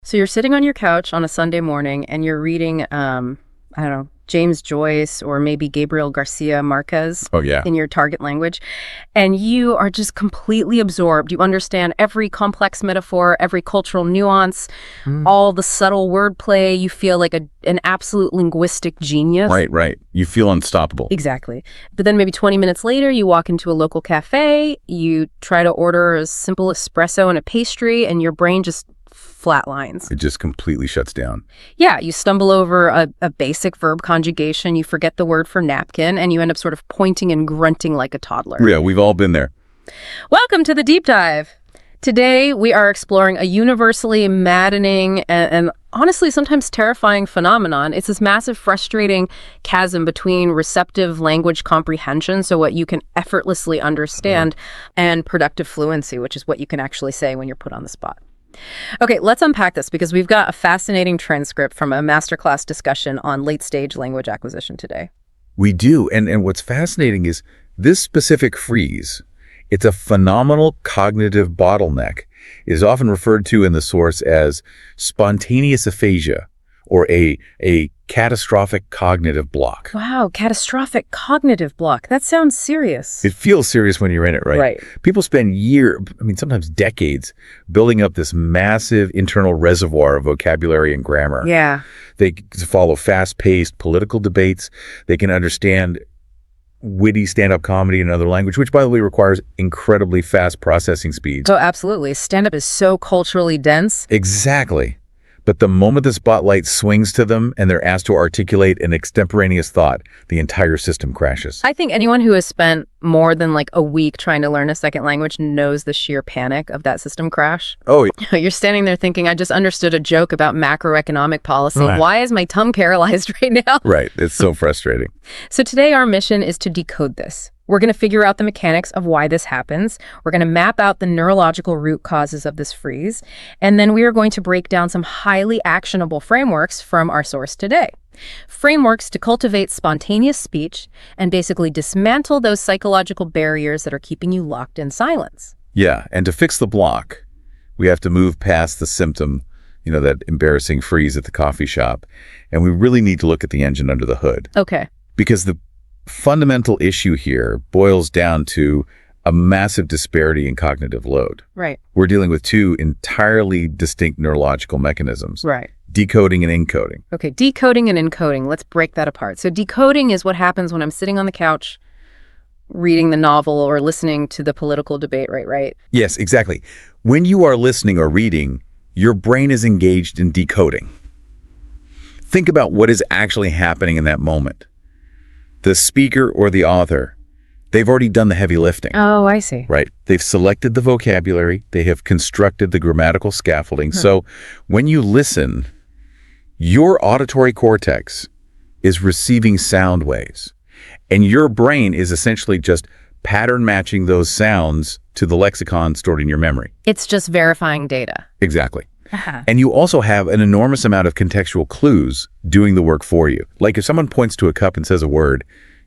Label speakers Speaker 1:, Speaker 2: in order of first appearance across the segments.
Speaker 1: So you're sitting on your couch on a Sunday morning and you're reading, I don't know, James Joyce or maybe Gabriel Garcia Marquez
Speaker 2: Oh, yeah.
Speaker 1: in your target language, and you are just completely absorbed. You understand every complex metaphor, every cultural nuance, all the subtle wordplay. You feel like an absolute linguistic genius.
Speaker 2: Right. You feel unstoppable.
Speaker 1: Exactly. But then maybe 20 minutes later, you walk into a local cafe, you try to order a simple espresso and a pastry, and your brain just flatlines.
Speaker 2: It just completely shuts down.
Speaker 1: Yeah, you stumble over a basic verb conjugation, you forget the word for napkin, and you end up sort of pointing and grunting like a toddler.
Speaker 2: Yeah, we've all been there.
Speaker 1: Welcome to the Deep Dive. Today, we are exploring a universally maddening and honestly sometimes terrifying phenomenon. It's this massive, frustrating chasm between receptive language comprehension, so what you can effortlessly understand, and productive fluency, which is what you can actually say when you're put on the spot. Okay, let's unpack this because we've got a fascinating transcript from a masterclass discussion on late-stage language acquisition today.
Speaker 2: We do. And what's fascinating is this specific freeze, it's a phenomenal cognitive bottleneck. It is often referred to in the source as spontaneous aphasia or a catastrophic cognitive block.
Speaker 1: Wow, catastrophic cognitive block. That sounds serious.
Speaker 2: It feels serious when you're in it, right?
Speaker 1: Right.
Speaker 2: People spend sometimes decades building up this massive internal reservoir of vocabulary and grammar.
Speaker 1: Yeah.
Speaker 2: They follow fast-paced political debates. They can understand witty stand-up comedy in another language, which, by the way, requires incredibly fast processing speeds.
Speaker 1: Oh, absolutely. Stand-up is so culturally dense.
Speaker 2: Exactly. But the moment the spotlight swings to them and they're asked to articulate an extemporaneous thought, the entire system crashes.
Speaker 1: I think anyone who has spent more than like a week trying to learn a second language knows the sheer panic of that system crash.
Speaker 2: Oh,
Speaker 1: You're standing there thinking, I just understood a joke about macroeconomic policy.
Speaker 2: Right.
Speaker 1: Why is my tongue paralyzed right now?
Speaker 2: right. It's so frustrating.
Speaker 1: So today our mission is to decode this. We're going to figure out the mechanics of why this happens. We're going to map out the neurological root causes of this freeze. And then we are going to break down some highly actionable frameworks from our source today. Frameworks to cultivate spontaneous speech and basically dismantle those psychological barriers that are keeping you locked in silence.
Speaker 2: Yeah. And to fix the block, we have to move past the symptom, that embarrassing freeze at the coffee shop. And we really need to look at the engine under the hood.
Speaker 1: Okay.
Speaker 2: Because the fundamental issue here boils down to a massive disparity in cognitive load.
Speaker 1: Right.
Speaker 2: We're dealing with two entirely distinct neurological mechanisms.
Speaker 1: Right.
Speaker 2: Decoding and encoding.
Speaker 1: Okay, decoding and encoding. Let's break that apart. So decoding is what happens when I'm sitting on the couch reading the novel or listening to the political debate, right?
Speaker 2: Yes, exactly. When you are listening or reading, your brain is engaged in decoding. Think about what is actually happening in that moment. The speaker or the author, they've already done the heavy lifting.
Speaker 1: Oh, I see.
Speaker 2: Right. They've selected the vocabulary. They have constructed the grammatical scaffolding. So when you listen, your auditory cortex is receiving sound waves, and your brain is essentially just pattern matching those sounds to the lexicon stored in your memory.
Speaker 1: It's just verifying data.
Speaker 2: Exactly. And you also have an enormous amount of contextual clues doing the work for you. Like if someone points to a cup and says a word,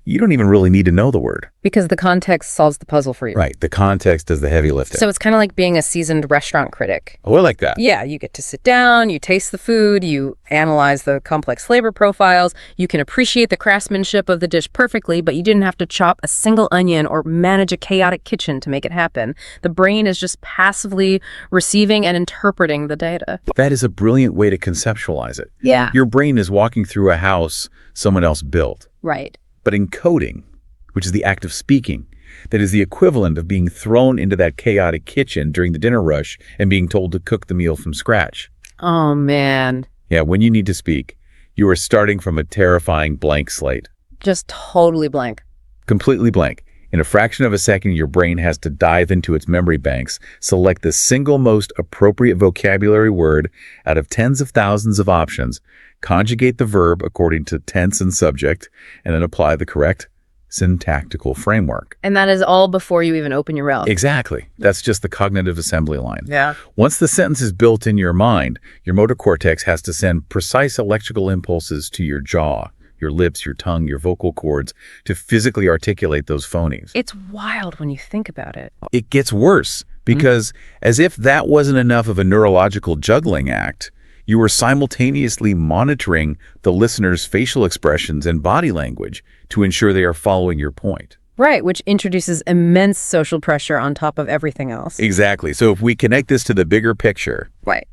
Speaker 2: you don't even really need to know the word.
Speaker 1: Because the context solves the puzzle for you.
Speaker 2: Right. The context does the heavy lifting.
Speaker 1: So it's kind of like being a seasoned restaurant critic.
Speaker 2: Oh, I like that.
Speaker 1: Yeah, you get to sit down, you taste the food, you analyze the complex flavor profiles, you can appreciate the craftsmanship of the dish perfectly, but you didn't have to chop a single onion or manage a chaotic kitchen to make it happen. The brain is just passively receiving and interpreting the data.
Speaker 2: That is a brilliant way to conceptualize it.
Speaker 1: Yeah.
Speaker 2: Your brain is walking through a house someone else built.
Speaker 1: Right.
Speaker 2: But encoding, which is the act of speaking, that is the equivalent of being thrown into that chaotic kitchen during the dinner rush and being told to cook the meal from scratch.
Speaker 1: Oh, man.
Speaker 2: Yeah, when you need to speak, you are starting from a terrifying blank slate.
Speaker 1: Just totally blank.
Speaker 2: Completely blank. In a fraction of a second, your brain has to dive into its memory banks, select the single most appropriate vocabulary word out of tens of thousands of options, conjugate the verb according to tense and subject, and then apply the correct syntactical framework.
Speaker 1: And that is all before you even open your mouth.
Speaker 2: Exactly. That's just the cognitive assembly line.
Speaker 1: Yeah.
Speaker 2: Once the sentence is built in your mind, your motor cortex has to send precise electrical impulses to your jaw, your lips, your tongue, your vocal cords to physically articulate those phonemes.
Speaker 1: It's wild when you think about it.
Speaker 2: It gets worse because as if that wasn't enough of a neurological juggling act, You are simultaneously monitoring the listener's facial expressions and body language to ensure they are following your point.
Speaker 1: Right, which introduces immense social pressure on top of everything else.
Speaker 2: Exactly. So if we connect this to the bigger picture,
Speaker 1: Right.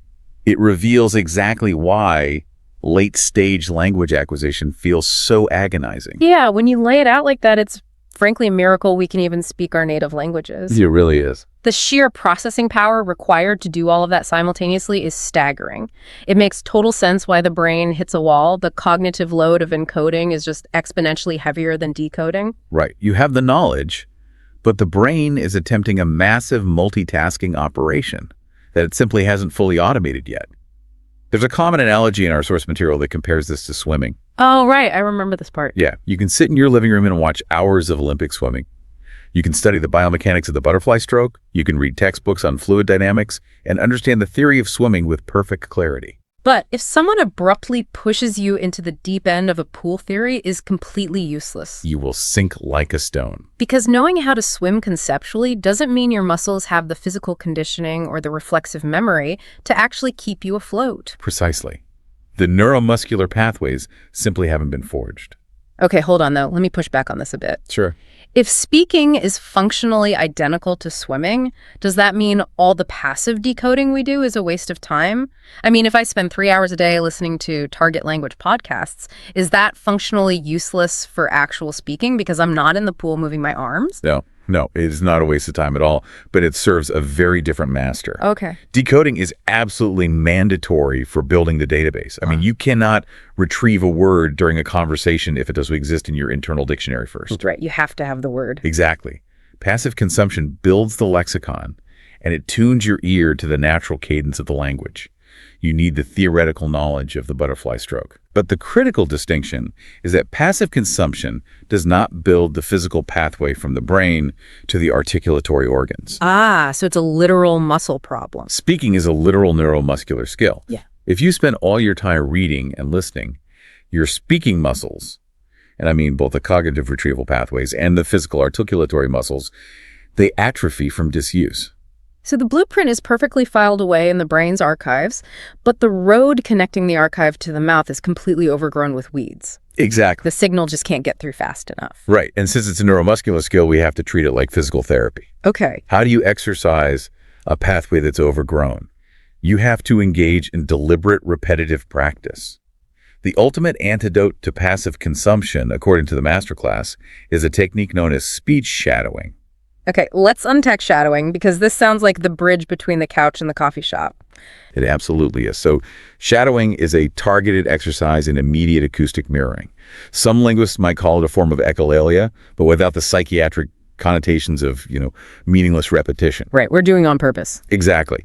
Speaker 2: it reveals exactly why late-stage language acquisition feels so agonizing.
Speaker 1: Yeah, when you lay it out like that, it's frankly a miracle we can even speak our native languages.
Speaker 2: It really is.
Speaker 1: The sheer processing power required to do all of that simultaneously is staggering. It makes total sense why the brain hits a wall. The cognitive load of encoding is just exponentially heavier than decoding.
Speaker 2: Right. You have the knowledge, but the brain is attempting a massive multitasking operation that it simply hasn't fully automated yet. There's a common analogy in our source material that compares this to swimming.
Speaker 1: Oh, right. I remember this part.
Speaker 2: Yeah. You can sit in your living room and watch hours of Olympic swimming. You can study the biomechanics of the butterfly stroke. You can read textbooks on fluid dynamics and understand the theory of swimming with perfect clarity.
Speaker 1: But if someone abruptly pushes you into the deep end of a pool theory is completely useless.
Speaker 2: You will sink like a stone.
Speaker 1: Because knowing how to swim conceptually doesn't mean your muscles have the physical conditioning or the reflexive memory to actually keep you afloat.
Speaker 2: Precisely. The neuromuscular pathways simply haven't been forged.
Speaker 1: Okay, hold on though. Let me push back on this a bit.
Speaker 2: Sure.
Speaker 1: If speaking is functionally identical to swimming, does that mean all the passive decoding we do is a waste of time? I mean, if I spend 3 hours a day listening to target language podcasts, is that functionally useless for actual speaking because I'm not in the pool moving my arms?
Speaker 2: No, it is not a waste of time at all, but it serves a very different master.
Speaker 1: Okay.
Speaker 2: Decoding is absolutely mandatory for building the database. I mean, you cannot retrieve a word during a conversation if it doesn't exist in your internal dictionary first.
Speaker 1: Right, you have to have the word.
Speaker 2: Exactly. Passive consumption builds the lexicon, and it tunes your ear to the natural cadence of the language. You need the theoretical knowledge of the butterfly stroke. But the critical distinction is that passive consumption does not build the physical pathway from the brain to the articulatory organs.
Speaker 1: Ah, so it's a literal muscle problem.
Speaker 2: Speaking is a literal neuromuscular skill.
Speaker 1: Yeah.
Speaker 2: If you spend all your time reading and listening, your speaking muscles, and I mean both the cognitive retrieval pathways and the physical articulatory muscles, they atrophy from disuse.
Speaker 1: So the blueprint is perfectly filed away in the brain's archives, but the road connecting the archive to the mouth is completely overgrown with weeds.
Speaker 2: Exactly.
Speaker 1: The signal just can't get through fast enough.
Speaker 2: Right. And since it's a neuromuscular skill, we have to treat it like physical therapy.
Speaker 1: Okay.
Speaker 2: How do you exercise a pathway that's overgrown? You have to engage in deliberate, repetitive practice. The ultimate antidote to passive consumption, according to the masterclass, is a technique known as speech shadowing.
Speaker 1: Okay, let's unpack shadowing because this sounds like the bridge between the couch and the coffee shop.
Speaker 2: It absolutely is. So shadowing is a targeted exercise in immediate acoustic mirroring. Some linguists might call it a form of echolalia, but without the psychiatric connotations of, meaningless repetition.
Speaker 1: Right, we're doing on purpose.
Speaker 2: Exactly.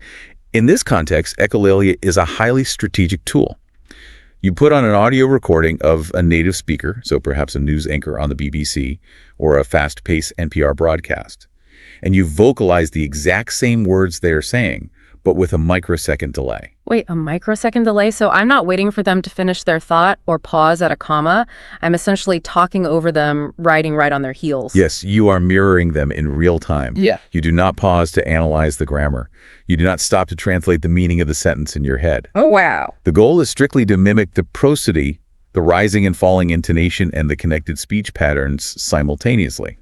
Speaker 2: In this context, echolalia is a highly strategic tool. You put on an audio recording of a native speaker, so perhaps a news anchor on the BBC or a fast-paced NPR broadcast, and you vocalize the exact same words they are saying, but with a microsecond delay.
Speaker 1: Wait, a microsecond delay? So I'm not waiting for them to finish their thought or pause at a comma. I'm essentially talking over them, riding right on their heels.
Speaker 2: Yes, you are mirroring them in real time.
Speaker 1: Yeah.
Speaker 2: You do not pause to analyze the grammar. You do not stop to translate the meaning of the sentence in your head.
Speaker 1: Oh, wow.
Speaker 2: The goal is strictly to mimic the prosody, the rising and falling intonation, and the connected speech patterns simultaneously.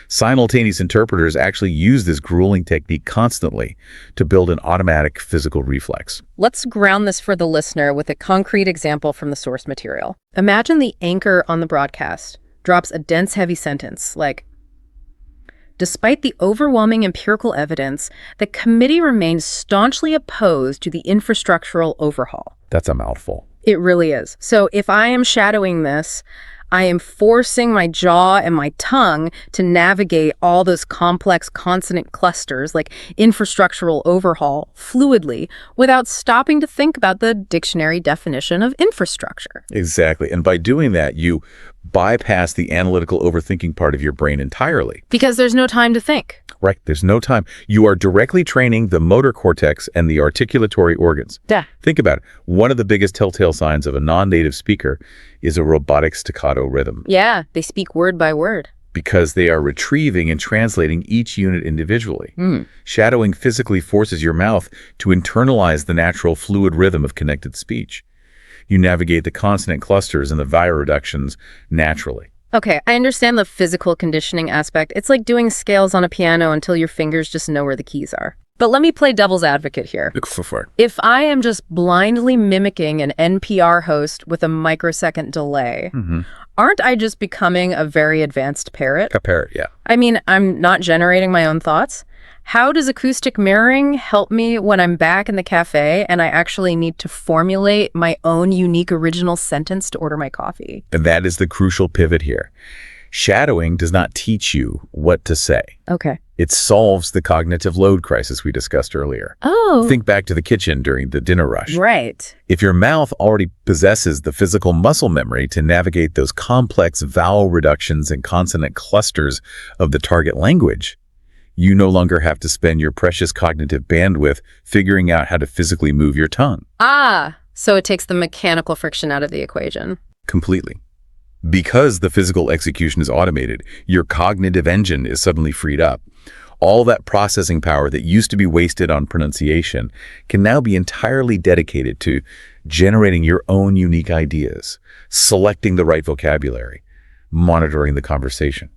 Speaker 2: Simultaneous interpreters actually use this grueling technique constantly to build an automatic physical reflex.
Speaker 1: Let's ground this for the listener with a concrete example from the source material. Imagine the anchor on the broadcast drops a dense, heavy sentence like, despite the overwhelming empirical evidence, the committee remains staunchly opposed to the infrastructural overhaul.
Speaker 2: That's a mouthful.
Speaker 1: It really is. So if I am shadowing this, I am forcing my jaw and my tongue to navigate all those complex consonant clusters like infrastructural overhaul fluidly without stopping to think about the dictionary definition of infrastructure.
Speaker 2: Exactly. And by doing that, you bypass the analytical overthinking part of your brain entirely.
Speaker 1: Because there's no time to think.
Speaker 2: Right. There's no time. You are directly training the motor cortex and the articulatory organs.
Speaker 1: Yeah.
Speaker 2: Think about it. One of the biggest telltale signs of a non-native speaker is a robotic staccato rhythm.
Speaker 1: Yeah, they speak word by word.
Speaker 2: because they are retrieving and translating each unit individually. Shadowing physically forces your mouth to internalize the natural fluid rhythm of connected speech. You navigate the consonant clusters and the vowel reductions naturally.
Speaker 1: Okay, I understand the physical conditioning aspect. It's like doing scales on a piano until your fingers just know where the keys are. But let me play devil's advocate here.
Speaker 2: Go for it.
Speaker 1: If I am just blindly mimicking an NPR host with a microsecond delay, aren't I just becoming a very advanced parrot?
Speaker 2: A parrot, yeah.
Speaker 1: I mean, I'm not generating my own thoughts. How does acoustic mirroring help me when I'm back in the cafe and I actually need to formulate my own unique original sentence to order my coffee?
Speaker 2: And that is the crucial pivot here. Shadowing does not teach you what to say.
Speaker 1: Okay.
Speaker 2: It solves the cognitive load crisis we discussed earlier.
Speaker 1: Oh.
Speaker 2: Think back to the kitchen during the dinner rush.
Speaker 1: Right.
Speaker 2: If your mouth already possesses the physical muscle memory to navigate those complex vowel reductions and consonant clusters of the target language, you no longer have to spend your precious cognitive bandwidth figuring out how to physically move your tongue.
Speaker 1: Ah, so it takes the mechanical friction out of the equation.
Speaker 2: Completely. Because the physical execution is automated, your cognitive engine is suddenly freed up. All that processing power that used to be wasted on pronunciation can now be entirely dedicated to generating your own unique ideas, selecting the right vocabulary, monitoring the conversation.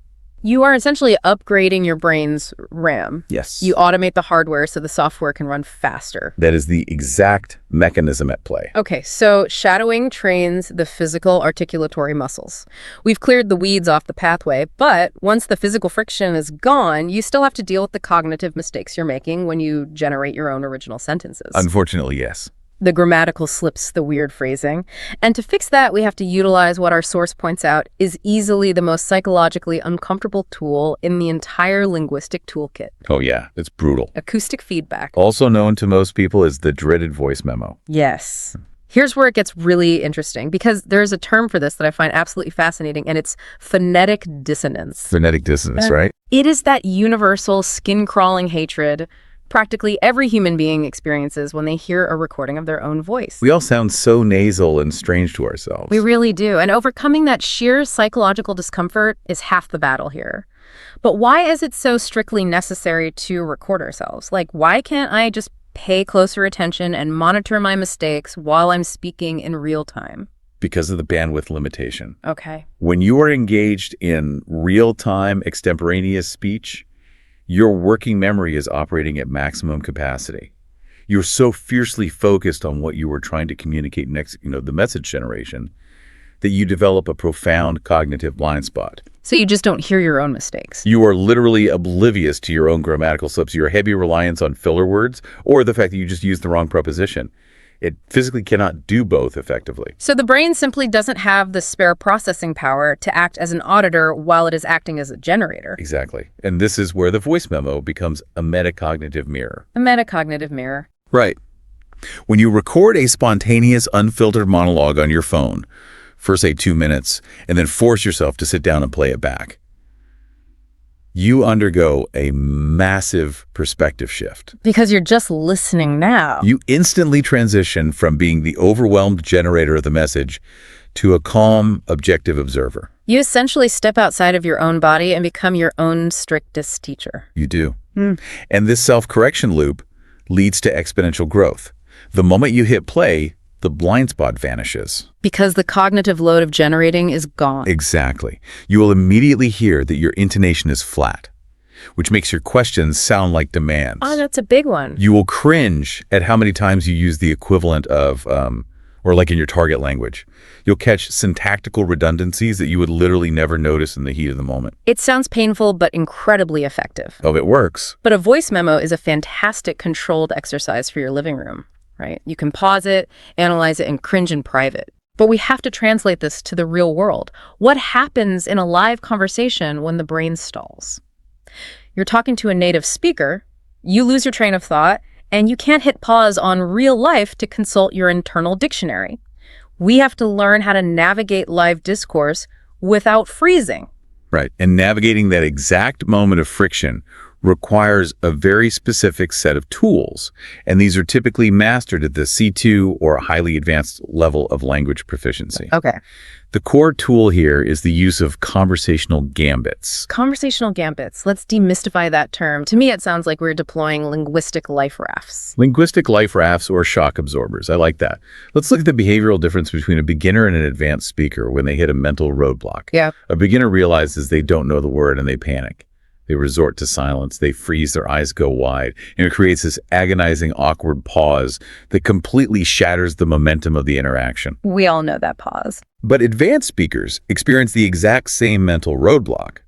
Speaker 1: You are essentially upgrading your brain's RAM.
Speaker 2: Yes.
Speaker 1: You automate the hardware so the software can run faster.
Speaker 2: That is the exact mechanism at play.
Speaker 1: Okay, so shadowing trains the physical articulatory muscles. We've cleared the weeds off the pathway, but once the physical friction is gone, you still have to deal with the cognitive mistakes you're making when you generate your own original sentences.
Speaker 2: Unfortunately, yes.
Speaker 1: The grammatical slips, the weird phrasing. And to fix that, we have to utilize what our source points out is easily the most psychologically uncomfortable tool in the entire linguistic toolkit.
Speaker 2: Oh yeah, it's brutal.
Speaker 1: Acoustic feedback.
Speaker 2: Also known to most people as the dreaded voice memo.
Speaker 1: Yes. Here's where it gets really interesting, because there's a term for this that I find absolutely fascinating, and it's phonetic dissonance.
Speaker 2: Phonetic dissonance, right?
Speaker 1: It is that universal skin-crawling hatred practically every human being experiences when they hear a recording of their own voice.
Speaker 2: We all sound so nasal and strange to ourselves.
Speaker 1: We really do. And overcoming that sheer psychological discomfort is half the battle here. But why is it so strictly necessary to record ourselves? Like, why can't I just pay closer attention and monitor my mistakes while I'm speaking in real time?
Speaker 2: Because of the bandwidth limitation.
Speaker 1: Okay.
Speaker 2: When you are engaged in real-time extemporaneous speech, your working memory is operating at maximum capacity. You're so fiercely focused on what you were trying to communicate next, the message generation, that you develop a profound cognitive blind spot.
Speaker 1: So you just don't hear your own mistakes.
Speaker 2: You are literally oblivious to your own grammatical slips, your heavy reliance on filler words, or the fact that you just used the wrong preposition. It physically cannot do both effectively.
Speaker 1: So the brain simply doesn't have the spare processing power to act as an auditor while it is acting as a generator.
Speaker 2: Exactly. And this is where the voice memo becomes a metacognitive mirror.
Speaker 1: A metacognitive mirror.
Speaker 2: Right. When you record a spontaneous, unfiltered monologue on your phone, for say 2 minutes, and then force yourself to sit down and play it back, you undergo a massive perspective shift.
Speaker 1: Because you're just listening now.
Speaker 2: You instantly transition from being the overwhelmed generator of the message to a calm, objective observer.
Speaker 1: You essentially step outside of your own body and become your own strictest teacher.
Speaker 2: You do. And this self-correction loop leads to exponential growth. The moment you hit play, the blind spot vanishes.
Speaker 1: Because the cognitive load of generating is gone.
Speaker 2: Exactly. You will immediately hear that your intonation is flat, which makes your questions sound like demands.
Speaker 1: Oh, that's a big one.
Speaker 2: You will cringe at how many times you use the equivalent of, or like in your target language. You'll catch syntactical redundancies that you would literally never notice in the heat of the moment.
Speaker 1: It sounds painful, but incredibly effective.
Speaker 2: Oh, it works.
Speaker 1: But a voice memo is a fantastic controlled exercise for your living room, right? You can pause it, analyze it, and cringe in private. But we have to translate this to the real world. What happens in a live conversation when the brain stalls? You're talking to a native speaker, you lose your train of thought, and you can't hit pause on real life to consult your internal dictionary. We have to learn how to navigate live discourse without freezing.
Speaker 2: Right. And navigating that exact moment of friction requires a very specific set of tools, and these are typically mastered at the C2 or highly advanced level of language proficiency.
Speaker 1: Okay.
Speaker 2: The core tool here is the use of conversational gambits.
Speaker 1: Conversational gambits. Let's demystify that term. To me, it sounds like we're deploying linguistic life rafts.
Speaker 2: Linguistic life rafts or shock absorbers. I like that. Let's look at the behavioral difference between a beginner and an advanced speaker when they hit a mental roadblock.
Speaker 1: Yeah.
Speaker 2: A beginner realizes they don't know the word and they panic. They resort to silence. They freeze. Their eyes go wide. And it creates this agonizing, awkward pause that completely shatters the momentum of the interaction.
Speaker 1: We all know that pause.
Speaker 2: But advanced speakers experience the exact same mental roadblock.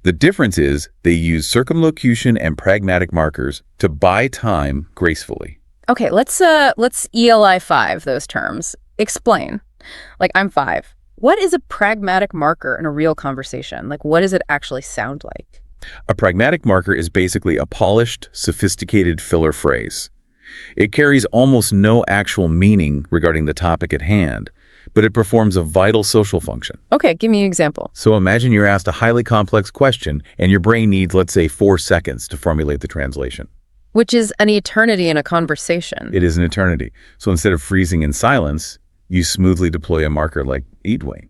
Speaker 2: The difference is they use circumlocution and pragmatic markers to buy time gracefully.
Speaker 1: Okay, let's ELI 5 those terms. Explain. Like, I'm 5. What is a pragmatic marker in a real conversation? Like, what does it actually sound like?
Speaker 2: A pragmatic marker is basically a polished, sophisticated filler phrase. It carries almost no actual meaning regarding the topic at hand, but it performs a vital social function.
Speaker 1: Okay, give me an example.
Speaker 2: So imagine you're asked a highly complex question and your brain needs, let's say, 4 seconds to formulate the translation.
Speaker 1: Which is an eternity in a conversation.
Speaker 2: It is an eternity. So instead of freezing in silence, you smoothly deploy a marker like "eat wing."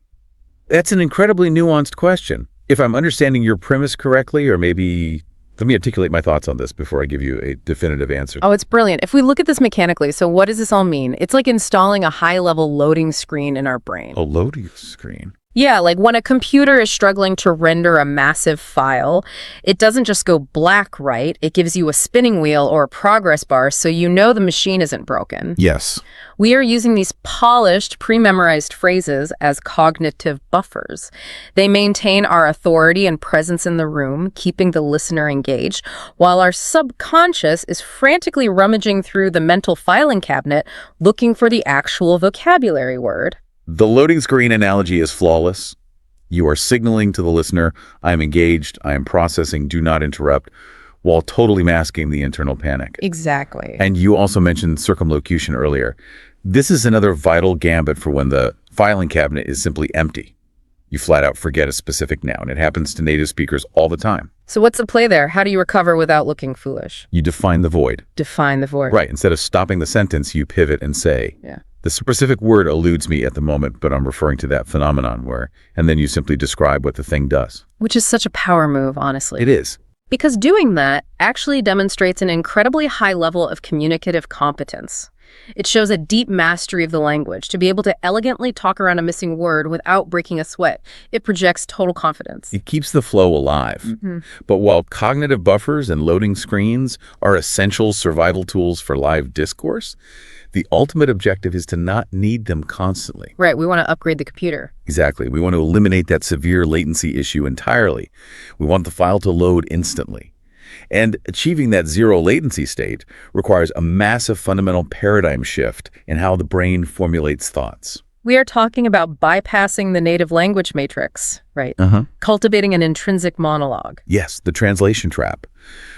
Speaker 2: That's an incredibly nuanced question. If I'm understanding your premise correctly, or maybe let me articulate my thoughts on this before I give you a definitive answer.
Speaker 1: Oh, it's brilliant. If we look at this mechanically, so what does this all mean? It's like installing a high-level loading screen in our brain.
Speaker 2: A loading screen?
Speaker 1: Yeah, like when a computer is struggling to render a massive file, it doesn't just go black, right? It gives you a spinning wheel or a progress bar so you know the machine isn't broken.
Speaker 2: Yes.
Speaker 1: We are using these polished, pre-memorized phrases as cognitive buffers. They maintain our authority and presence in the room, keeping the listener engaged, while our subconscious is frantically rummaging through the mental filing cabinet looking for the actual vocabulary word.
Speaker 2: The loading screen analogy is flawless. You are signaling to the listener, I am engaged, I am processing, do not interrupt, while totally masking the internal panic.
Speaker 1: Exactly.
Speaker 2: And you also mentioned circumlocution earlier. This is another vital gambit for when the filing cabinet is simply empty. You flat out forget a specific noun. It happens to native speakers all the time.
Speaker 1: So what's the play there? How do you recover without looking foolish?
Speaker 2: You define the void.
Speaker 1: Define the void.
Speaker 2: Right. Instead of stopping the sentence, you pivot and say,
Speaker 1: Yeah.
Speaker 2: the specific word eludes me at the moment, but I'm referring to that phenomenon and then you simply describe what the thing does.
Speaker 1: Which is such a power move, honestly.
Speaker 2: It is.
Speaker 1: Because doing that actually demonstrates an incredibly high level of communicative competence. It shows a deep mastery of the language, to be able to elegantly talk around a missing word without breaking a sweat. It projects total confidence.
Speaker 2: It keeps the flow alive.
Speaker 1: Mm-hmm.
Speaker 2: But while cognitive buffers and loading screens are essential survival tools for live discourse, the ultimate objective is to not need them constantly.
Speaker 1: Right, we want to upgrade the computer.
Speaker 2: Exactly. We want to eliminate that severe latency issue entirely. We want the file to load instantly. And achieving that zero latency state requires a massive fundamental paradigm shift in how the brain formulates thoughts.
Speaker 1: We are talking about bypassing the native language matrix, right? Cultivating an intrinsic monologue.
Speaker 2: Yes, the translation trap.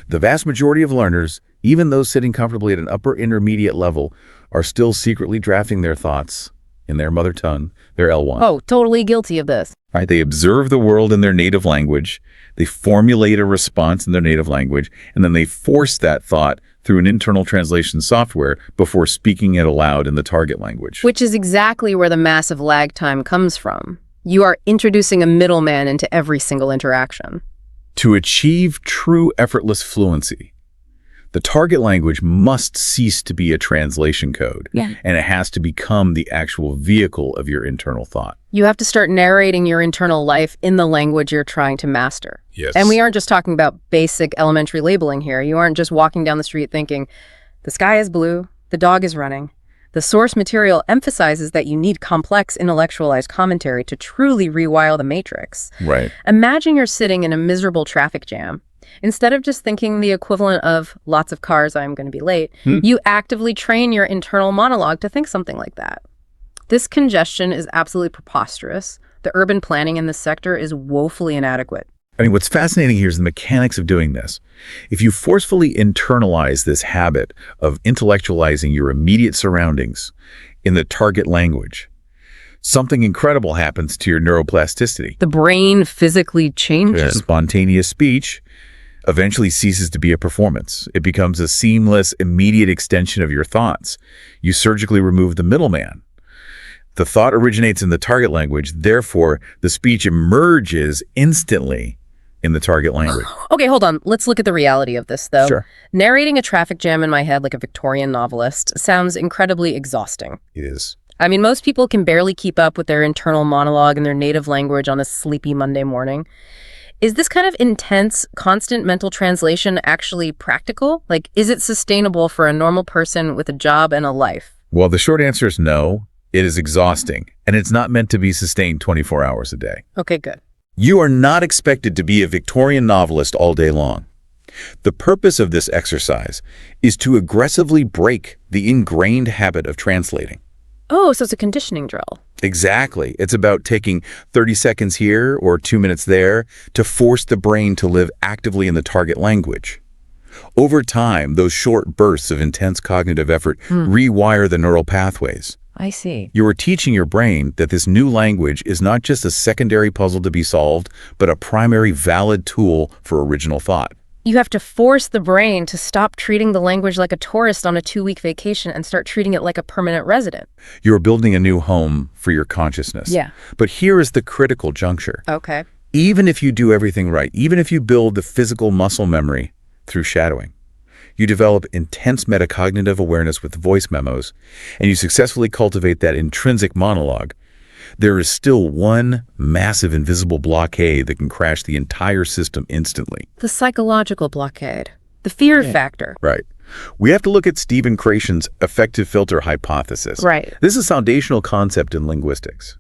Speaker 2: The vast majority of learners, even those sitting comfortably at an upper intermediate level, are still secretly drafting their thoughts in their mother tongue, their L1.
Speaker 1: Oh, totally guilty of this.
Speaker 2: Right? They observe the world in their native language, they formulate a response in their native language, and then they force that thought through an internal translation software before speaking it aloud in the target language.
Speaker 1: Which is exactly where the massive lag time comes from. You are introducing a middleman into every single interaction.
Speaker 2: To achieve true effortless fluency, the target language must cease to be a translation code, and it has to become the actual vehicle of your internal thought.
Speaker 1: You have to start narrating your internal life in the language you're trying to master.
Speaker 2: Yes.
Speaker 1: And we aren't just talking about basic elementary labeling here. You aren't just walking down the street thinking, the sky is blue, the dog is running. The source material emphasizes that you need complex intellectualized commentary to truly rewire the matrix.
Speaker 2: Right.
Speaker 1: Imagine you're sitting in a miserable traffic jam. Instead of just thinking the equivalent of lots of cars, I'm going to be late, you actively train your internal monologue to think something like that. This congestion is absolutely preposterous. The urban planning in this sector is woefully inadequate.
Speaker 2: I mean, what's fascinating here is the mechanics of doing this. If you forcefully internalize this habit of intellectualizing your immediate surroundings in the target language, something incredible happens to your neuroplasticity.
Speaker 1: The brain physically changes.
Speaker 2: Spontaneous speech eventually ceases to be a performance. It becomes a seamless, immediate extension of your thoughts. You surgically remove the middleman. The thought originates in the target language, therefore, the speech emerges instantly in the target language.
Speaker 1: Okay, hold on. Let's look at the reality of this, though.
Speaker 2: Sure.
Speaker 1: Narrating a traffic jam in my head like a Victorian novelist sounds incredibly exhausting.
Speaker 2: It is.
Speaker 1: I mean, most people can barely keep up with their internal monologue in their native language on a sleepy Monday morning. Is this kind of intense, constant mental translation actually practical? Like, is it sustainable for a normal person with a job and a life?
Speaker 2: Well, the short answer is no. It is exhausting, and it's not meant to be sustained 24 hours a day.
Speaker 1: Okay, good.
Speaker 2: You are not expected to be a Victorian novelist all day long. The purpose of this exercise is to aggressively break the ingrained habit of translating.
Speaker 1: Oh, so it's a conditioning drill.
Speaker 2: Exactly. It's about taking 30 seconds here or 2 minutes there to force the brain to live actively in the target language. Over time, those short bursts of intense cognitive effort rewire the neural pathways.
Speaker 1: I see.
Speaker 2: You are teaching your brain that this new language is not just a secondary puzzle to be solved, but a primary valid tool for original thought.
Speaker 1: You have to force the brain to stop treating the language like a tourist on a 2-week vacation and start treating it like a permanent resident.
Speaker 2: You're building a new home for your consciousness.
Speaker 1: Yeah.
Speaker 2: But here is the critical juncture.
Speaker 1: Okay.
Speaker 2: Even if you do everything right, even if you build the physical muscle memory through shadowing, you develop intense metacognitive awareness with voice memos, and you successfully cultivate that intrinsic monologue, there is still one massive invisible blockade that can crash the entire system instantly.
Speaker 1: The psychological blockade. The fear factor.
Speaker 2: Right. We have to look at Stephen Krashen's effective filter hypothesis.
Speaker 1: Right.
Speaker 2: This is a foundational concept in linguistics.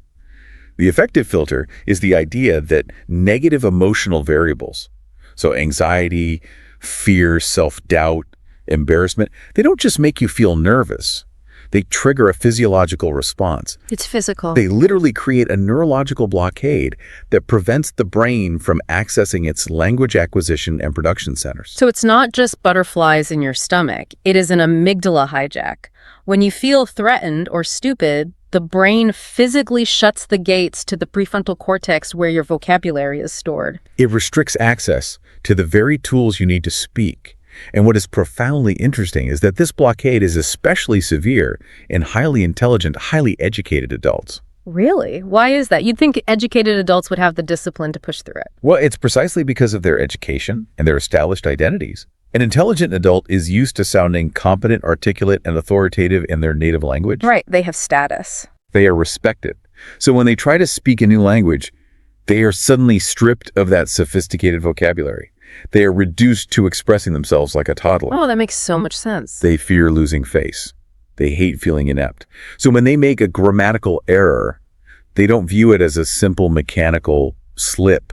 Speaker 2: The effective filter is the idea that negative emotional variables, so anxiety, fear, self-doubt, embarrassment, they don't just make you feel nervous. They trigger a physiological response.
Speaker 1: It's physical.
Speaker 2: They literally create a neurological blockade that prevents the brain from accessing its language acquisition and production centers.
Speaker 1: So it's not just butterflies in your stomach. It is an amygdala hijack. When you feel threatened or stupid, the brain physically shuts the gates to the prefrontal cortex where your vocabulary is stored.
Speaker 2: It restricts access to the very tools you need to speak. And what is profoundly interesting is that this blockade is especially severe in highly intelligent, highly educated adults.
Speaker 1: Really? Why is that? You'd think educated adults would have the discipline to push through it.
Speaker 2: Well, it's precisely because of their education and their established identities. An intelligent adult is used to sounding competent, articulate, and authoritative in their native language.
Speaker 1: Right. They have status.
Speaker 2: They are respected. So when they try to speak a new language, they are suddenly stripped of that sophisticated vocabulary. They are reduced to expressing themselves like a toddler.
Speaker 1: Oh, that makes so much sense.
Speaker 2: They fear losing face. They hate feeling inept. So when they make a grammatical error, they don't view it as a simple mechanical slip.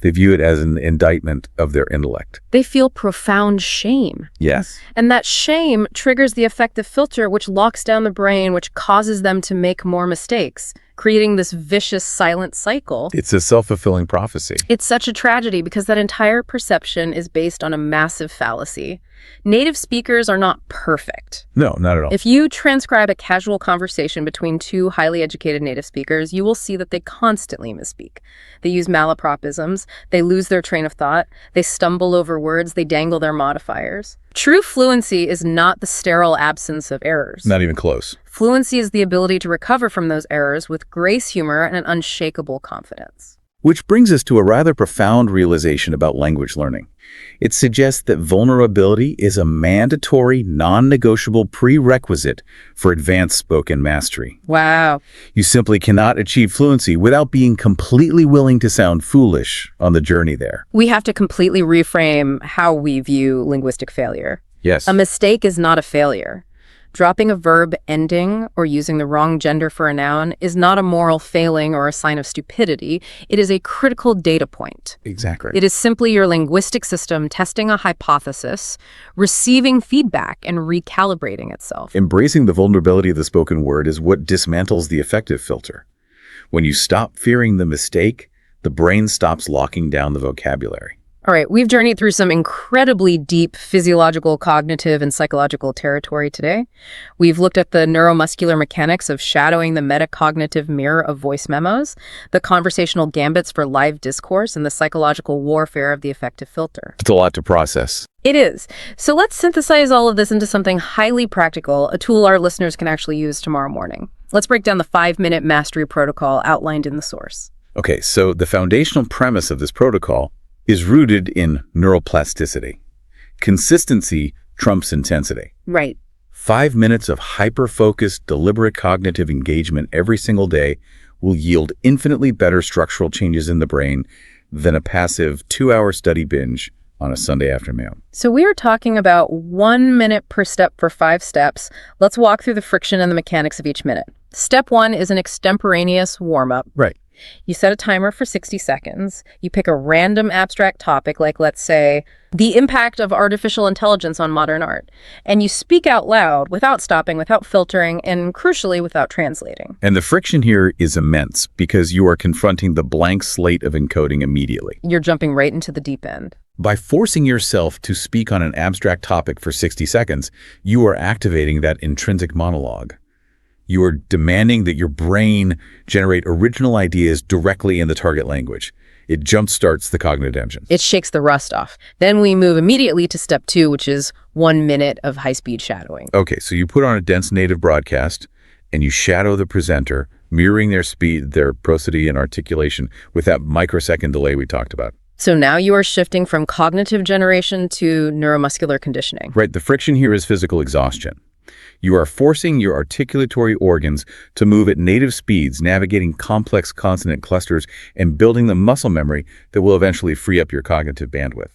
Speaker 2: They view it as an indictment of their intellect.
Speaker 1: They feel profound shame.
Speaker 2: Yes.
Speaker 1: And that shame triggers the affective filter, which locks down the brain, which causes them to make more mistakes, creating this vicious silent cycle.
Speaker 2: It's a self-fulfilling prophecy.
Speaker 1: It's such a tragedy because that entire perception is based on a massive fallacy. Native speakers are not perfect.
Speaker 2: No, not at all.
Speaker 1: If you transcribe a casual conversation between two highly educated native speakers, you will see that they constantly misspeak. They use malapropisms, they lose their train of thought, they stumble over words, they dangle their modifiers. True fluency is not the sterile absence of errors.
Speaker 2: Not even close.
Speaker 1: Fluency is the ability to recover from those errors with grace, humor, and an unshakable confidence.
Speaker 2: Which brings us to a rather profound realization about language learning. It suggests that vulnerability is a mandatory, non-negotiable prerequisite for advanced spoken mastery.
Speaker 1: Wow.
Speaker 2: You simply cannot achieve fluency without being completely willing to sound foolish on the journey there.
Speaker 1: We have to completely reframe how we view linguistic failure.
Speaker 2: Yes.
Speaker 1: A mistake is not a failure. Dropping a verb ending or using the wrong gender for a noun is not a moral failing or a sign of stupidity. It is a critical data point.
Speaker 2: Exactly.
Speaker 1: It is simply your linguistic system testing a hypothesis, receiving feedback, and recalibrating itself.
Speaker 2: Embracing the vulnerability of the spoken word is what dismantles the effective filter. When you stop fearing the mistake, the brain stops locking down the vocabulary.
Speaker 1: All right, we've journeyed through some incredibly deep physiological, cognitive, and psychological territory today. We've looked at the neuromuscular mechanics of shadowing the metacognitive mirror of voice memos, the conversational gambits for live discourse, and the psychological warfare of the effective filter.
Speaker 2: It's a lot to process.
Speaker 1: It is. So let's synthesize all of this into something highly practical, a tool our listeners can actually use tomorrow morning. Let's break down the 5-minute mastery protocol outlined in the source.
Speaker 2: Okay, so the foundational premise of this protocol is rooted in neuroplasticity. Consistency trumps intensity.
Speaker 1: Right.
Speaker 2: 5 minutes of hyper-focused, deliberate cognitive engagement every single day will yield infinitely better structural changes in the brain than a passive 2-hour study binge on a Sunday afternoon.
Speaker 1: So we are talking about 1 minute per step for 5 steps. Let's walk through the friction and the mechanics of each minute. Step 1 is an extemporaneous warm-up.
Speaker 2: Right.
Speaker 1: You set a timer for 60 seconds. You pick a random abstract topic, like, let's say, the impact of artificial intelligence on modern art. And you speak out loud without stopping, without filtering, and crucially, without translating.
Speaker 2: And the friction here is immense because you are confronting the blank slate of encoding immediately.
Speaker 1: You're jumping right into the deep end.
Speaker 2: By forcing yourself to speak on an abstract topic for 60 seconds, you are activating that intrinsic monologue. You are demanding that your brain generate original ideas directly in the target language. It jumpstarts the cognitive engine.
Speaker 1: It shakes the rust off. Then we move immediately to step 2, which is 1 minute of high-speed shadowing.
Speaker 2: Okay, so you put on a dense native broadcast and you shadow the presenter, mirroring their speed, their prosody, and articulation with that microsecond delay we talked about.
Speaker 1: So now you are shifting from cognitive generation to neuromuscular conditioning.
Speaker 2: Right, the friction here is physical exhaustion. You are forcing your articulatory organs to move at native speeds, navigating complex consonant clusters and building the muscle memory that will eventually free up your cognitive bandwidth.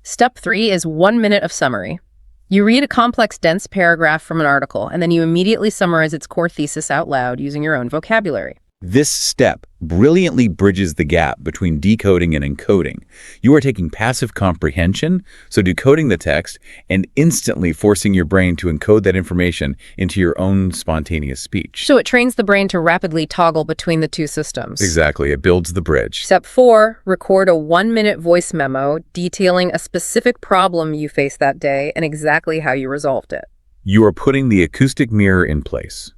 Speaker 1: Step 3 is 1 minute of summary. You read a complex, dense paragraph from an article, and then you immediately summarize its core thesis out loud using your own vocabulary.
Speaker 2: This step brilliantly bridges the gap between decoding and encoding. You are taking passive comprehension, so decoding the text, and instantly forcing your brain to encode that information into your own spontaneous speech.
Speaker 1: So it trains the brain to rapidly toggle between the two systems.
Speaker 2: Exactly. It builds the bridge.
Speaker 1: Step 4, record a 1-minute voice memo detailing a specific problem you faced that day and exactly how you resolved it.
Speaker 2: You are putting the acoustic mirror in place.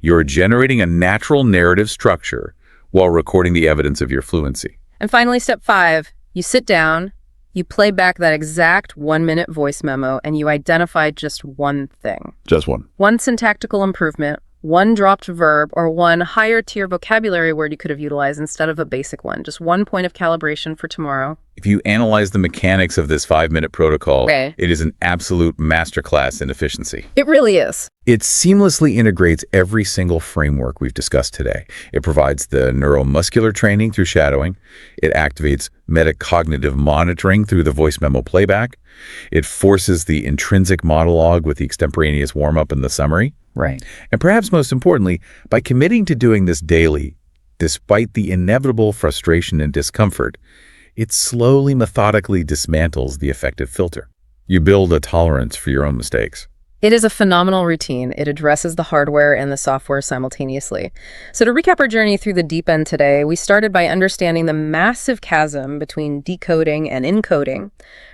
Speaker 2: You're generating a natural narrative structure while recording the evidence of your fluency.
Speaker 1: And finally, step 5, you sit down, you play back that exact 1-minute voice memo, and you identify just one thing.
Speaker 2: Just one.
Speaker 1: One syntactical improvement, one dropped verb, or one higher tier vocabulary word you could have utilized instead of a basic one. Just one point of calibration for tomorrow.
Speaker 2: If you analyze the mechanics of this 5-minute protocol,
Speaker 1: Okay.
Speaker 2: It is an absolute masterclass in efficiency.
Speaker 1: It really is.
Speaker 2: It seamlessly integrates every single framework we've discussed today. It provides the neuromuscular training through shadowing. It activates metacognitive monitoring through the voice memo playback. It forces the intrinsic monologue with the extemporaneous warm-up and the summary.
Speaker 1: Right.
Speaker 2: And perhaps most importantly, by committing to doing this daily, despite the inevitable frustration and discomfort, it slowly, methodically dismantles the effective filter. You build a tolerance for your own mistakes.
Speaker 1: It is a phenomenal routine. It addresses the hardware and the software simultaneously. So to recap our journey through the deep end today, we started by understanding the massive chasm between decoding and encoding,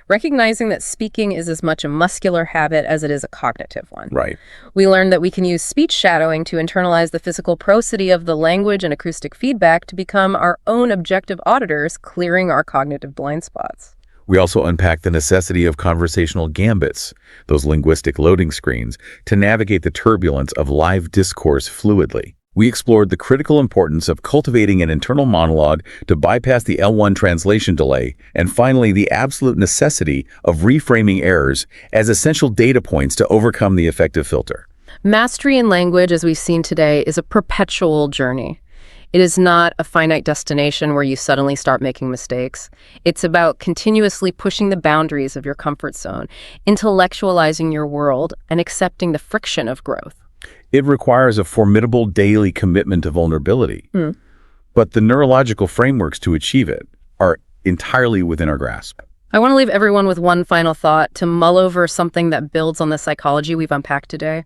Speaker 1: recognizing that speaking is as much a muscular habit as it is a cognitive one.
Speaker 2: Right.
Speaker 1: We learned that we can use speech shadowing to internalize the physical prosody of the language and acoustic feedback to become our own objective auditors, clearing our cognitive blind spots.
Speaker 2: We also unpack the necessity of conversational gambits, those linguistic loading screens, to navigate the turbulence of live discourse fluidly. We explored the critical importance of cultivating an internal monologue to bypass the L1 translation delay, and finally, the absolute necessity of reframing errors as essential data points to overcome the effective filter.
Speaker 1: Mastery in language, as we've seen today, is a perpetual journey. It is not a finite destination where you suddenly start making mistakes. It's about continuously pushing the boundaries of your comfort zone, intellectualizing your world, and accepting the friction of growth.
Speaker 2: It requires a formidable daily commitment to vulnerability. But the neurological frameworks to achieve it are entirely within our grasp.
Speaker 1: I want to leave everyone with one final thought to mull over something that builds on the psychology we've unpacked today.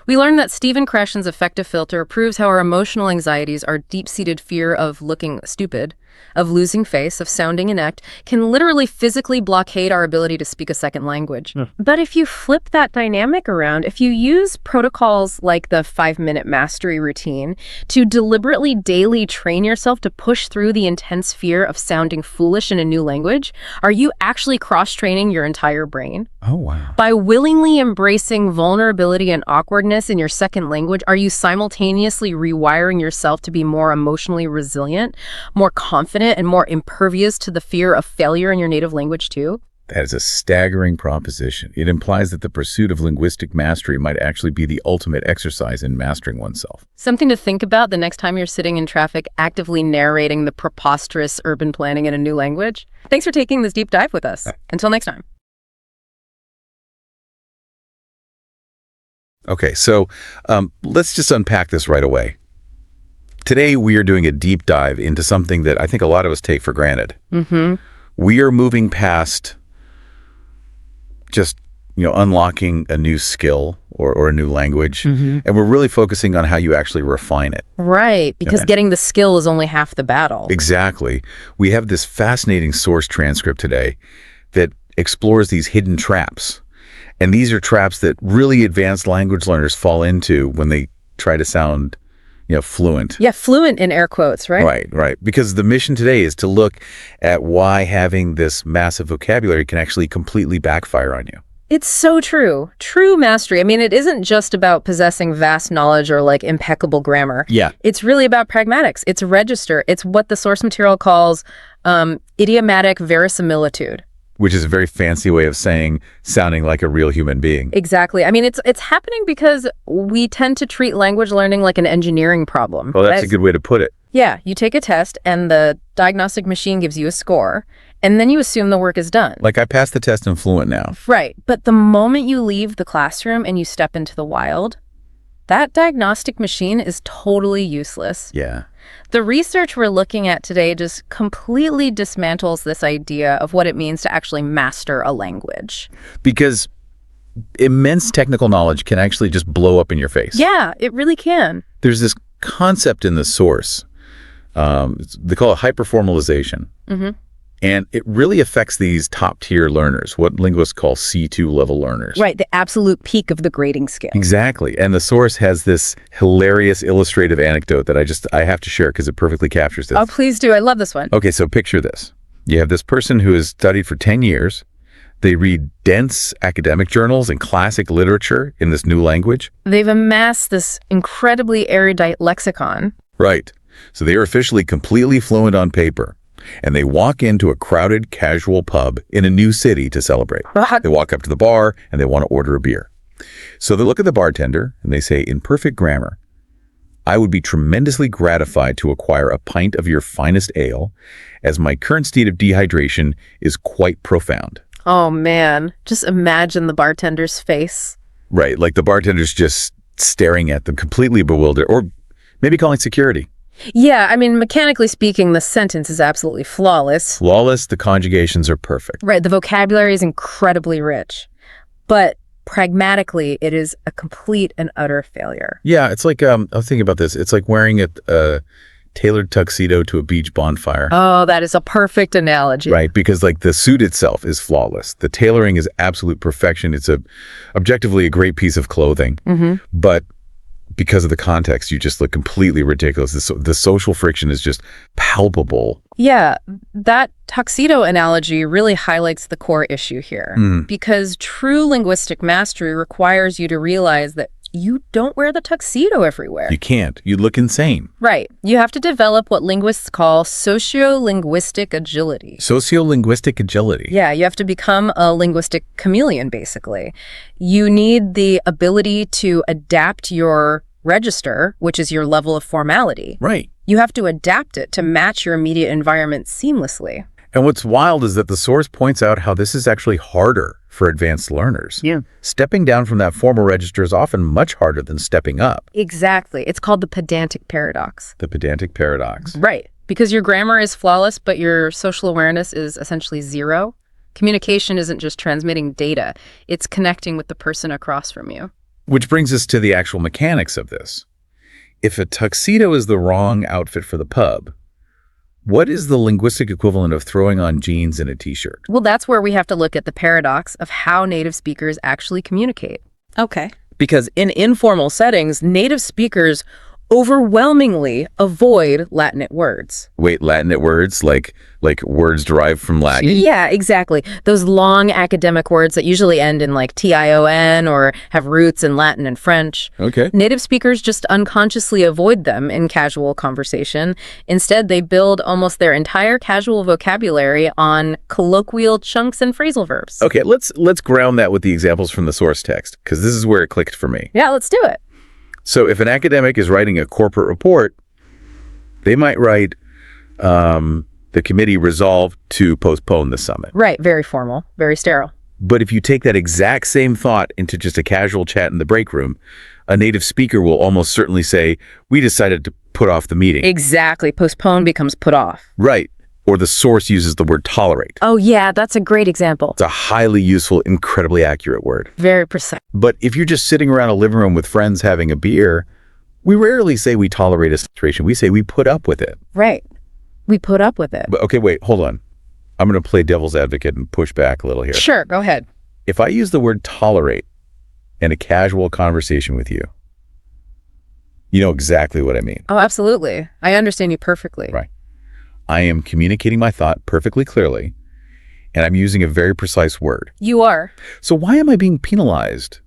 Speaker 1: We learned that Stephen Kreshen's effective filter proves how our emotional anxieties, our deep-seated fear of looking stupid, of losing face, of sounding inept, can literally physically blockade our ability to speak a second language. But if you flip that dynamic around, if you use protocols like the 5-minute mastery routine to deliberately daily train yourself to push through the intense fear of sounding foolish in a new language, are you actually cross-training your entire brain?
Speaker 2: Oh, wow.
Speaker 1: By willingly embracing vulnerability and awkwardness in your second language, are you simultaneously rewiring yourself to be more emotionally resilient, more confident, and more impervious to the fear of failure in your native language too?
Speaker 2: That is a staggering proposition. It implies that the pursuit of linguistic mastery might actually be the ultimate exercise in mastering oneself.
Speaker 1: Something to think about the next time you're sitting in traffic actively narrating the preposterous urban planning in a new language. Thanks for taking this deep dive with us. Until next time.
Speaker 2: Okay, so let's just unpack this right away. Today, we are doing a deep dive into something that I think a lot of us take for granted. We are moving past just, unlocking a new skill or a new language, and we're really focusing on how you actually refine it.
Speaker 1: Right, because getting the skill is only half the battle.
Speaker 2: Exactly. We have this fascinating source transcript today that explores these hidden traps. And these are traps that really advanced language learners fall into when they try to sound, fluent.
Speaker 1: Yeah, fluent in air quotes, right?
Speaker 2: Right. Because the mission today is to look at why having this massive vocabulary can actually completely backfire on you.
Speaker 1: It's so true. True mastery. I mean, it isn't just about possessing vast knowledge or like impeccable grammar.
Speaker 2: Yeah.
Speaker 1: It's really about pragmatics. It's register. It's what the source material calls idiomatic verisimilitude.
Speaker 2: Which is a very fancy way of sounding like a real human being.
Speaker 1: Exactly. I mean, it's happening because we tend to treat language learning like an engineering problem.
Speaker 2: Well, that's a good way to put it.
Speaker 1: Yeah, you take a test and the diagnostic machine gives you a score, and then you assume the work is done.
Speaker 2: Like, I passed the test in Fluent now.
Speaker 1: Right. But the moment you leave the classroom and you step into the wild, that diagnostic machine is totally useless.
Speaker 2: Yeah.
Speaker 1: The research we're looking at today just completely dismantles this idea of what it means to actually master a language.
Speaker 2: Because immense technical knowledge can actually just blow up in your face.
Speaker 1: Yeah, it really can.
Speaker 2: There's this concept in the source. They call it hyperformalization. And it really affects these top-tier learners, what linguists call C2 level learners.
Speaker 1: Right, the absolute peak of the grading scale.
Speaker 2: Exactly. And the source has this hilarious illustrative anecdote that I have to share because it perfectly captures this.
Speaker 1: Oh, please do. I love this one.
Speaker 2: Okay, so picture this. You have this person who has studied for 10 years. They read dense academic journals and classic literature in this new language.
Speaker 1: They've amassed this incredibly erudite lexicon.
Speaker 2: Right. So they are officially completely fluent on paper. And they walk into a crowded, casual pub in a new city to celebrate. They walk up to the bar and they want to order a beer. So they look at the bartender and they say, in perfect grammar, I would be tremendously gratified to acquire a pint of your finest ale, as my current state of dehydration is quite profound.
Speaker 1: Oh, man. Just imagine the bartender's face.
Speaker 2: Right, like the bartender's just staring at them, completely bewildered, or maybe calling security.
Speaker 1: Yeah, I mean, mechanically speaking, the sentence is absolutely flawless.
Speaker 2: Flawless, the conjugations are perfect.
Speaker 1: Right, the vocabulary is incredibly rich. But pragmatically, it is a complete and utter failure.
Speaker 2: Yeah, it's like, I was thinking about this. It's like wearing a tailored tuxedo to a beach bonfire.
Speaker 1: Oh, that is a perfect analogy.
Speaker 2: Right, because like the suit itself is flawless. The tailoring is absolute perfection. It's objectively a great piece of clothing. But because of the context, you just look completely ridiculous. The social friction is just palpable.
Speaker 1: Yeah, that tuxedo analogy really highlights the core issue here. Because true linguistic mastery requires you to realize that you don't wear the tuxedo everywhere.
Speaker 2: You can't. You look insane.
Speaker 1: Right. You have to develop what linguists call sociolinguistic agility.
Speaker 2: Sociolinguistic agility.
Speaker 1: Yeah, you have to become a linguistic chameleon, basically. You need the ability to adapt your register, which is your level of formality.
Speaker 2: Right.
Speaker 1: You have to adapt it to match your immediate environment seamlessly.
Speaker 2: And what's wild is that the source points out how this is actually harder for advanced learners.
Speaker 1: Yeah.
Speaker 2: Stepping down from that formal register is often much harder than stepping up.
Speaker 1: Exactly. It's called the pedantic paradox.
Speaker 2: The pedantic paradox.
Speaker 1: Right. Because your grammar is flawless, but your social awareness is essentially zero. Communication isn't just transmitting data. It's connecting with the person across from you.
Speaker 2: Which brings us to the actual mechanics of this. If a tuxedo is the wrong outfit for the pub, What is the linguistic equivalent of throwing on jeans and a t-shirt?
Speaker 1: Well, that's where we have to look at the paradox of how native speakers actually communicate.
Speaker 3: Okay.
Speaker 1: Because in informal settings, native speakers overwhelmingly avoid Latinate words.
Speaker 2: Wait, Latinate words? Like words derived from Latin?
Speaker 1: Yeah, exactly. Those long academic words that usually end in like tion or have roots in Latin and French.
Speaker 2: Okay.
Speaker 1: Native speakers just unconsciously avoid them in casual conversation. Instead, they build almost their entire casual vocabulary on colloquial chunks and phrasal verbs.
Speaker 2: Okay, let's ground that with the examples from the source text, because this is where it clicked for me.
Speaker 1: Yeah, let's do it.
Speaker 2: So if an academic is writing a corporate report, they might write, the committee resolved to postpone the summit.
Speaker 1: Right, very formal, very sterile.
Speaker 2: But if you take that exact same thought into just a casual chat in the break room, a native speaker will almost certainly say, we decided to put off the meeting.
Speaker 1: Exactly. Postpone becomes put off.
Speaker 2: Right. Or the source uses the word tolerate.
Speaker 1: Oh, yeah, that's a great example.
Speaker 2: It's a highly useful, incredibly accurate word.
Speaker 1: Very precise.
Speaker 2: But if you're just sitting around a living room with friends having a beer, we rarely say we tolerate a situation. We say we put up with it.
Speaker 1: Right. We put up with it.
Speaker 2: But okay, wait, hold on. I'm going to play devil's advocate and push back a little here.
Speaker 1: Sure, go ahead.
Speaker 2: If I use the word tolerate in a casual conversation with you, you know exactly what I mean.
Speaker 1: Oh, absolutely. I understand you perfectly.
Speaker 2: Right. I am communicating my thought perfectly clearly, and I'm using a very precise word.
Speaker 1: You are.
Speaker 2: So why am I being penalized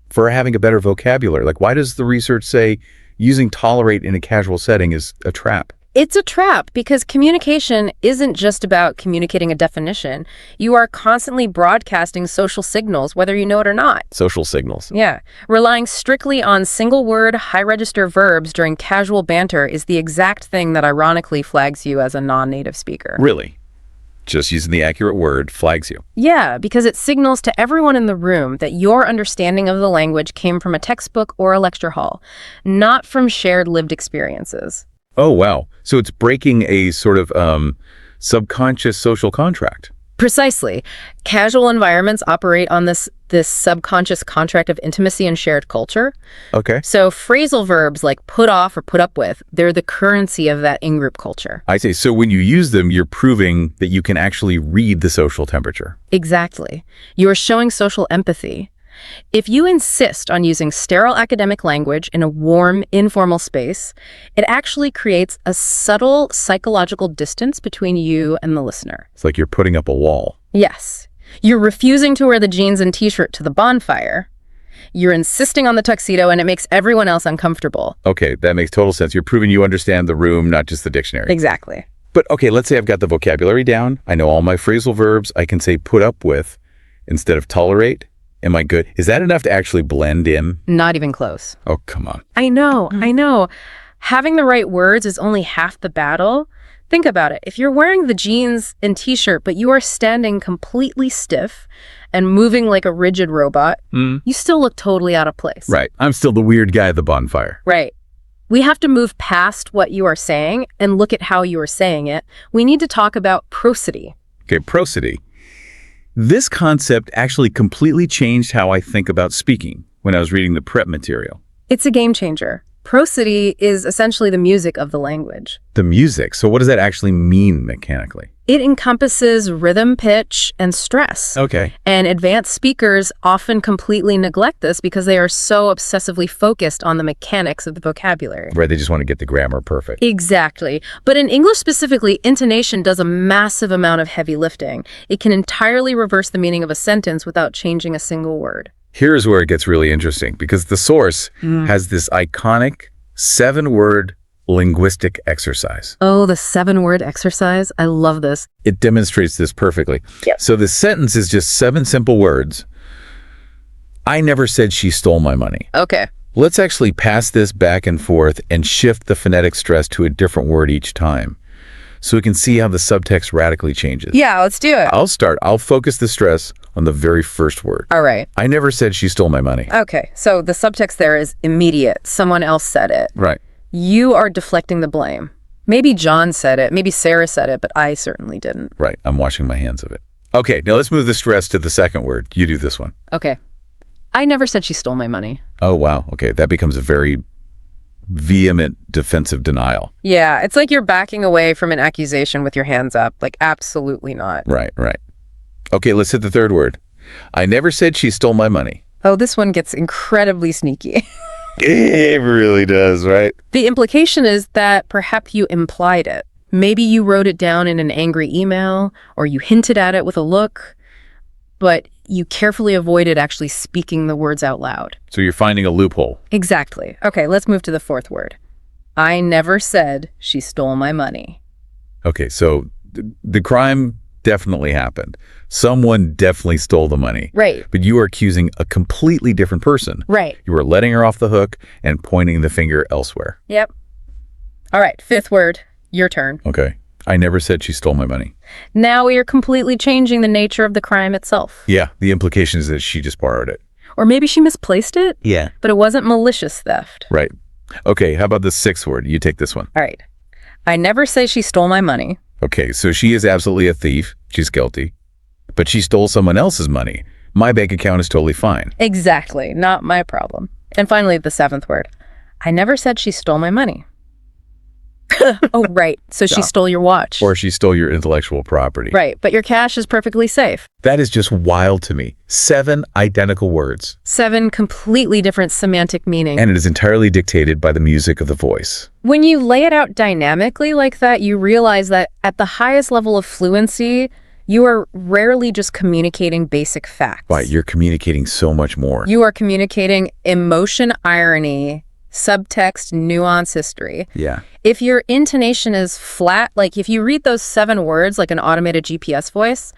Speaker 2: for having a better vocabulary? Like, why does the research say using tolerate in a casual setting is a trap?
Speaker 1: It's a trap because communication isn't just about communicating a definition. You are constantly broadcasting social signals, whether you know it or not.
Speaker 2: Social signals.
Speaker 1: Yeah. Relying strictly on single-word, high-register verbs during casual banter is the exact thing that ironically flags you as a non-native speaker.
Speaker 2: Really? Just using the accurate word flags you.
Speaker 1: Yeah, because it signals to everyone in the room that your understanding of the language came from a textbook or a lecture hall, not from shared lived experiences.
Speaker 2: Oh, wow. So it's breaking a sort of subconscious social contract.
Speaker 1: Precisely. Casual environments operate on this subconscious contract of intimacy and shared culture.
Speaker 2: Okay.
Speaker 1: So phrasal verbs like put off or put up with, they're the currency of that in-group culture.
Speaker 2: I see. So when you use them, you're proving that you can actually read the social temperature.
Speaker 1: Exactly. You are showing social empathy. If you insist on using sterile academic language in a warm, informal space, it actually creates a subtle psychological distance between you and the listener.
Speaker 2: It's like you're putting up a wall.
Speaker 1: Yes. You're refusing to wear the jeans and t-shirt to the bonfire. You're insisting on the tuxedo, and it makes everyone else uncomfortable.
Speaker 2: Okay, that makes total sense. You're proving you understand the room, not just the dictionary.
Speaker 1: Exactly.
Speaker 2: But okay, let's say I've got the vocabulary down. I know all my phrasal verbs. I can say put up with instead of tolerate. Am I good? Is that enough to actually blend in?
Speaker 1: Not even close.
Speaker 2: Oh, come on.
Speaker 1: I know. Having the right words is only half the battle. Think about it. If you're wearing the jeans and t-shirt, but you are standing completely stiff and moving like a rigid robot, you still look totally out of place.
Speaker 2: Right. I'm still the weird guy at the bonfire.
Speaker 1: Right. We have to move past what you are saying and look at how you are saying it. We need to talk about prosody.
Speaker 2: Okay, prosody. This concept actually completely changed how I think about speaking when I was reading the prep material.
Speaker 1: It's a game changer. Prosody is essentially the music of the language.
Speaker 2: The music. So what does that actually mean mechanically?
Speaker 1: It encompasses rhythm, pitch, and stress.
Speaker 2: Okay.
Speaker 1: And advanced speakers often completely neglect this because they are so obsessively focused on the mechanics of the vocabulary.
Speaker 2: Right, they just want to get the grammar perfect.
Speaker 1: Exactly. But in English specifically, intonation does a massive amount of heavy lifting. It can entirely reverse the meaning of a sentence without changing a single word.
Speaker 2: Here's where it gets really interesting, because the source has this iconic 7-word linguistic exercise.
Speaker 1: Oh, the 7-word exercise. I love this.
Speaker 2: It demonstrates this perfectly.
Speaker 1: Yep.
Speaker 2: So the sentence is just 7 simple words. I never said she stole my money.
Speaker 1: Okay.
Speaker 2: Let's actually pass this back and forth and shift the phonetic stress to a different word each time, so we can see how the subtext radically changes.
Speaker 1: Yeah, let's do it.
Speaker 2: I'll start. I'll focus the stress on the very first word.
Speaker 1: All right.
Speaker 2: I never said she stole my money.
Speaker 1: Okay, so the subtext there is immediate. Someone else said it.
Speaker 2: Right.
Speaker 1: You are deflecting the blame. Maybe John said it, maybe Sarah said it, but I certainly didn't.
Speaker 2: Right. I'm washing my hands of it. Okay, now let's move the stress to the second word. You do this one.
Speaker 1: Okay. I never said she stole my money.
Speaker 2: Oh, wow. Okay, that becomes a very vehement defensive denial.
Speaker 1: Yeah, it's like you're backing away from an accusation with your hands up. Like, absolutely not.
Speaker 2: Right, right. Okay, let's hit the third word. I never said she stole my money.
Speaker 1: Oh, this one gets incredibly sneaky.
Speaker 2: It really does, right?
Speaker 1: The implication is that perhaps you implied it. Maybe you wrote it down in an angry email, or you hinted at it with a look, but you carefully avoided actually speaking the words out loud.
Speaker 2: So you're finding a loophole.
Speaker 1: Exactly. Okay, let's move to the fourth word. I never said she stole my money.
Speaker 2: Okay, so the crime definitely happened. Someone definitely stole the money.
Speaker 1: Right.
Speaker 2: But you are accusing a completely different person.
Speaker 1: Right.
Speaker 2: You are letting her off the hook and pointing the finger elsewhere.
Speaker 1: Yep. All right, fifth word. Your turn.
Speaker 2: Okay. I never said she stole my money.
Speaker 1: Now we are completely changing the nature of the crime itself.
Speaker 2: Yeah, the implication is that she just borrowed it.
Speaker 1: Or maybe she misplaced it,
Speaker 2: Yeah.
Speaker 1: but it wasn't malicious theft.
Speaker 2: Right. Okay, how about the sixth word? You take this one.
Speaker 1: All right. I never say she stole my money.
Speaker 2: Okay, so she is absolutely a thief. She's guilty. But she stole someone else's money. My bank account is totally fine.
Speaker 1: Exactly. Not my problem. And finally, the seventh word. I never said she stole my money. Oh, right. So she stole your watch.
Speaker 2: Or she stole your intellectual property.
Speaker 1: Right. But your cash is perfectly safe.
Speaker 2: That is just wild to me. 7 identical words.
Speaker 1: 7 completely different semantic meanings.
Speaker 2: And it is entirely dictated by the music of the voice.
Speaker 1: When you lay it out dynamically like that, you realize that at the highest level of fluency, you are rarely just communicating basic facts.
Speaker 2: Right, you're communicating so much more.
Speaker 1: You are communicating emotion, irony, subtext, nuance, history.
Speaker 2: Yeah.
Speaker 1: If your intonation is flat, like if you read those 7 words like an automated GPS voice,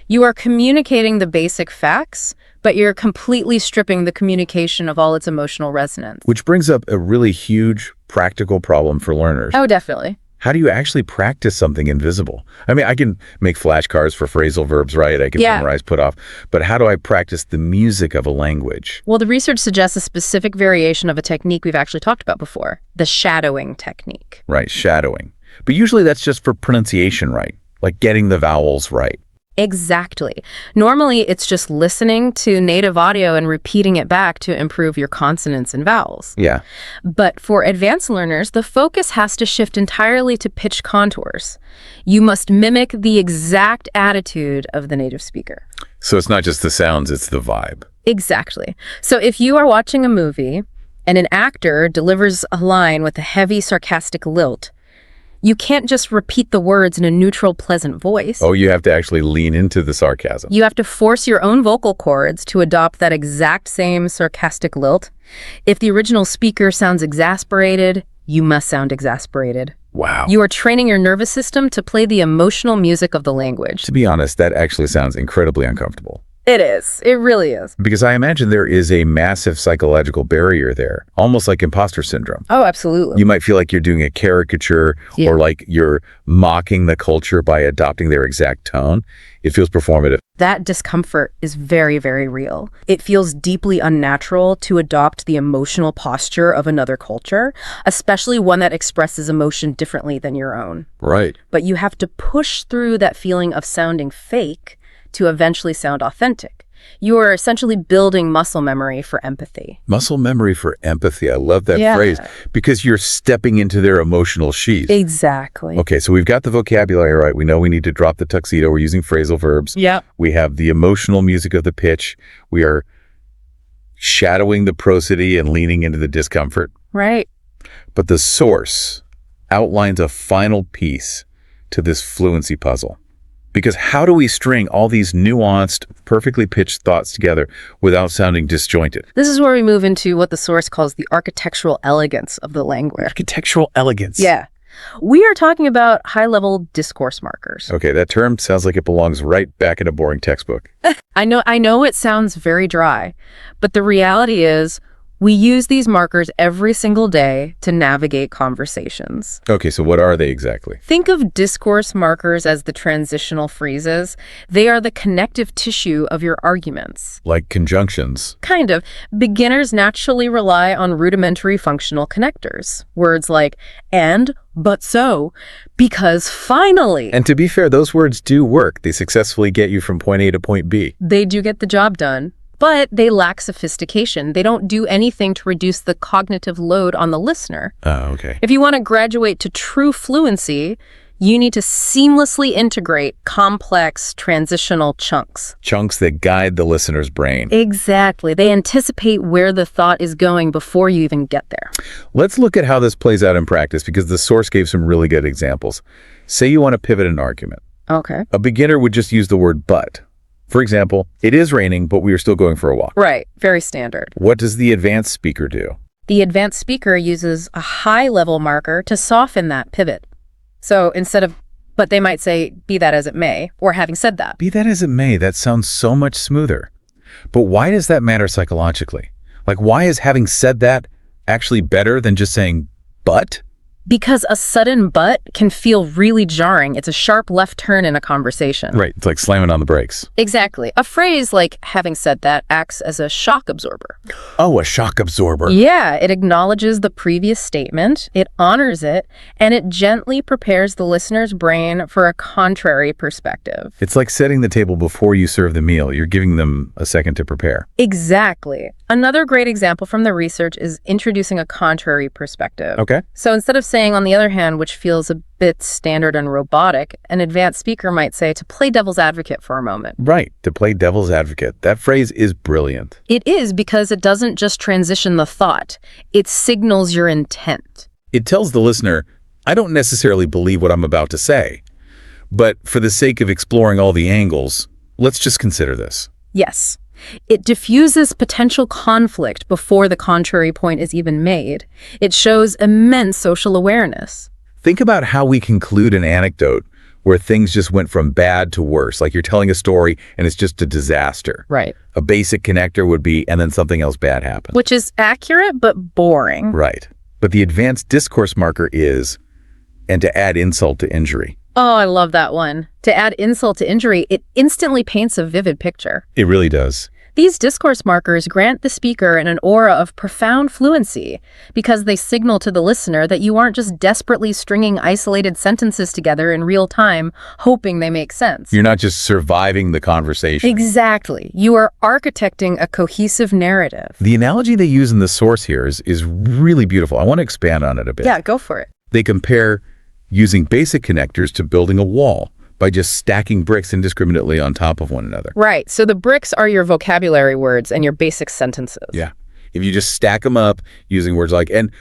Speaker 1: you are communicating the basic facts, but you're completely stripping the communication of all its emotional resonance.
Speaker 2: Which brings up a really huge practical problem for learners.
Speaker 1: Oh, definitely.
Speaker 2: How do you actually practice something invisible? I mean, I can make flashcards for phrasal verbs, right? I can memorize, put off. But how do I practice the music of a language?
Speaker 1: Well, the research suggests a specific variation of a technique we've actually talked about before, the shadowing technique.
Speaker 2: Right, shadowing. But usually that's just for pronunciation right, like getting the vowels right.
Speaker 1: Exactly. Normally, it's just listening to native audio and repeating it back to improve your consonants and vowels.
Speaker 2: Yeah.
Speaker 1: But for advanced learners, the focus has to shift entirely to pitch contours. You must mimic the exact attitude of the native speaker.
Speaker 2: So it's not just the sounds, it's the vibe.
Speaker 1: Exactly. So if you are watching a movie and an actor delivers a line with a heavy, sarcastic lilt, you can't just repeat the words in a neutral, pleasant voice.
Speaker 2: Oh, you have to actually lean into the sarcasm.
Speaker 1: You have to force your own vocal cords to adopt that exact same sarcastic lilt. If the original speaker sounds exasperated, you must sound exasperated.
Speaker 2: Wow.
Speaker 1: You are training your nervous system to play the emotional music of the language.
Speaker 2: To be honest, that actually sounds incredibly uncomfortable.
Speaker 1: It is. It really is.
Speaker 2: Because I imagine there is a massive psychological barrier there, almost like imposter syndrome.
Speaker 1: Oh, absolutely.
Speaker 2: You might feel like you're doing a caricature or like you're mocking the culture by adopting their exact tone. It feels performative.
Speaker 1: That discomfort is very, very real. It feels deeply unnatural to adopt the emotional posture of another culture, especially one that expresses emotion differently than your own.
Speaker 2: Right.
Speaker 1: But you have to push through that feeling of sounding fake to eventually sound authentic. You are essentially building muscle memory for empathy.
Speaker 2: Muscle memory for empathy. I love that phrase because you're stepping into their emotional sheath.
Speaker 1: Exactly.
Speaker 2: Okay, so we've got the vocabulary right. We know we need to drop the tuxedo. We're using phrasal verbs.
Speaker 1: Yep.
Speaker 2: We have the emotional music of the pitch. We are shadowing the prosody and leaning into the discomfort.
Speaker 1: Right.
Speaker 2: But the source outlines a final piece to this fluency puzzle. Because how do we string all these nuanced, perfectly pitched thoughts together without sounding disjointed?
Speaker 1: This is where we move into what the source calls the architectural elegance of the language.
Speaker 2: Architectural elegance.
Speaker 1: Yeah. We are talking about high-level discourse markers.
Speaker 2: Okay, that term sounds like it belongs right back in a boring textbook.
Speaker 1: I know it sounds very dry, but the reality is we use these markers every single day to navigate conversations.
Speaker 2: Okay, so what are they exactly?
Speaker 1: Think of discourse markers as the transitional phrases. They are the connective tissue of your arguments.
Speaker 2: Like conjunctions.
Speaker 1: Kind of. Beginners naturally rely on rudimentary functional connectors. Words like and, but so, because finally.
Speaker 2: And to be fair, those words do work. They successfully get you from point A to point B.
Speaker 1: They do get the job done. but they lack sophistication. They don't do anything to reduce the cognitive load on the listener.
Speaker 2: Oh, okay.
Speaker 1: If you want to graduate to true fluency, you need to seamlessly integrate complex transitional chunks.
Speaker 2: Chunks that guide the listener's brain.
Speaker 1: Exactly. They anticipate where the thought is going before you even get there.
Speaker 2: Let's look at how this plays out in practice, because the source gave some really good examples. Say you want to pivot an argument.
Speaker 1: Okay.
Speaker 2: A beginner would just use the word but. For example, it is raining, but we are still going for a walk.
Speaker 1: Right. Very standard.
Speaker 2: What does the advanced speaker do?
Speaker 1: The advanced speaker uses a high-level marker to soften that pivot. So instead of, but they might say, be that as it may, or having said that.
Speaker 2: Be that as it may, that sounds so much smoother. But why does that matter psychologically? Like, why is having said that actually better than just saying but?
Speaker 1: Because a sudden but can feel really jarring. It's a sharp left turn in a conversation.
Speaker 2: Right, it's like slamming on the brakes.
Speaker 1: Exactly. A phrase like having said that acts as a shock absorber.
Speaker 2: Oh, a shock absorber.
Speaker 1: Yeah, it acknowledges the previous statement, it honors it, and it gently prepares the listener's brain for a contrary perspective.
Speaker 2: It's like setting the table before you serve the meal. You're giving them a second to prepare.
Speaker 1: Exactly. Another great example from the research is introducing a contrary perspective.
Speaker 2: Okay.
Speaker 1: So instead of saying, on the other hand, which feels a bit standard and robotic, an advanced speaker might say, to play devil's advocate for a moment.
Speaker 2: Right, to play devil's advocate. That phrase is brilliant.
Speaker 1: It is, because it doesn't just transition the thought, it signals your intent.
Speaker 2: It tells the listener, I don't necessarily believe what I'm about to say, but for the sake of exploring all the angles, let's just consider this.
Speaker 1: Yes. It diffuses potential conflict before the contrary point is even made. It shows immense social awareness.
Speaker 2: Think about how we conclude an anecdote where things just went from bad to worse, like you're telling a story and it's just a disaster.
Speaker 1: Right.
Speaker 2: A basic connector would be, and then something else bad happened.
Speaker 1: Which is accurate, but boring.
Speaker 2: Right. But the advanced discourse marker is, and to add insult to injury.
Speaker 1: Oh, I love that one. To add insult to injury, it instantly paints a vivid picture.
Speaker 2: It really does.
Speaker 1: These discourse markers grant the speaker an aura of profound fluency because they signal to the listener that you aren't just desperately stringing isolated sentences together in real time, hoping they make sense.
Speaker 2: You're not just surviving the conversation.
Speaker 1: Exactly. You are architecting a cohesive narrative.
Speaker 2: The analogy they use in the source here is really beautiful. I want to expand on it a bit.
Speaker 1: Yeah, go for it.
Speaker 2: They compare using basic connectors to building a wall by just stacking bricks indiscriminately on top of one another.
Speaker 1: Right. So the bricks are your vocabulary words and your basic sentences.
Speaker 2: Yeah. If you just stack them up using words like and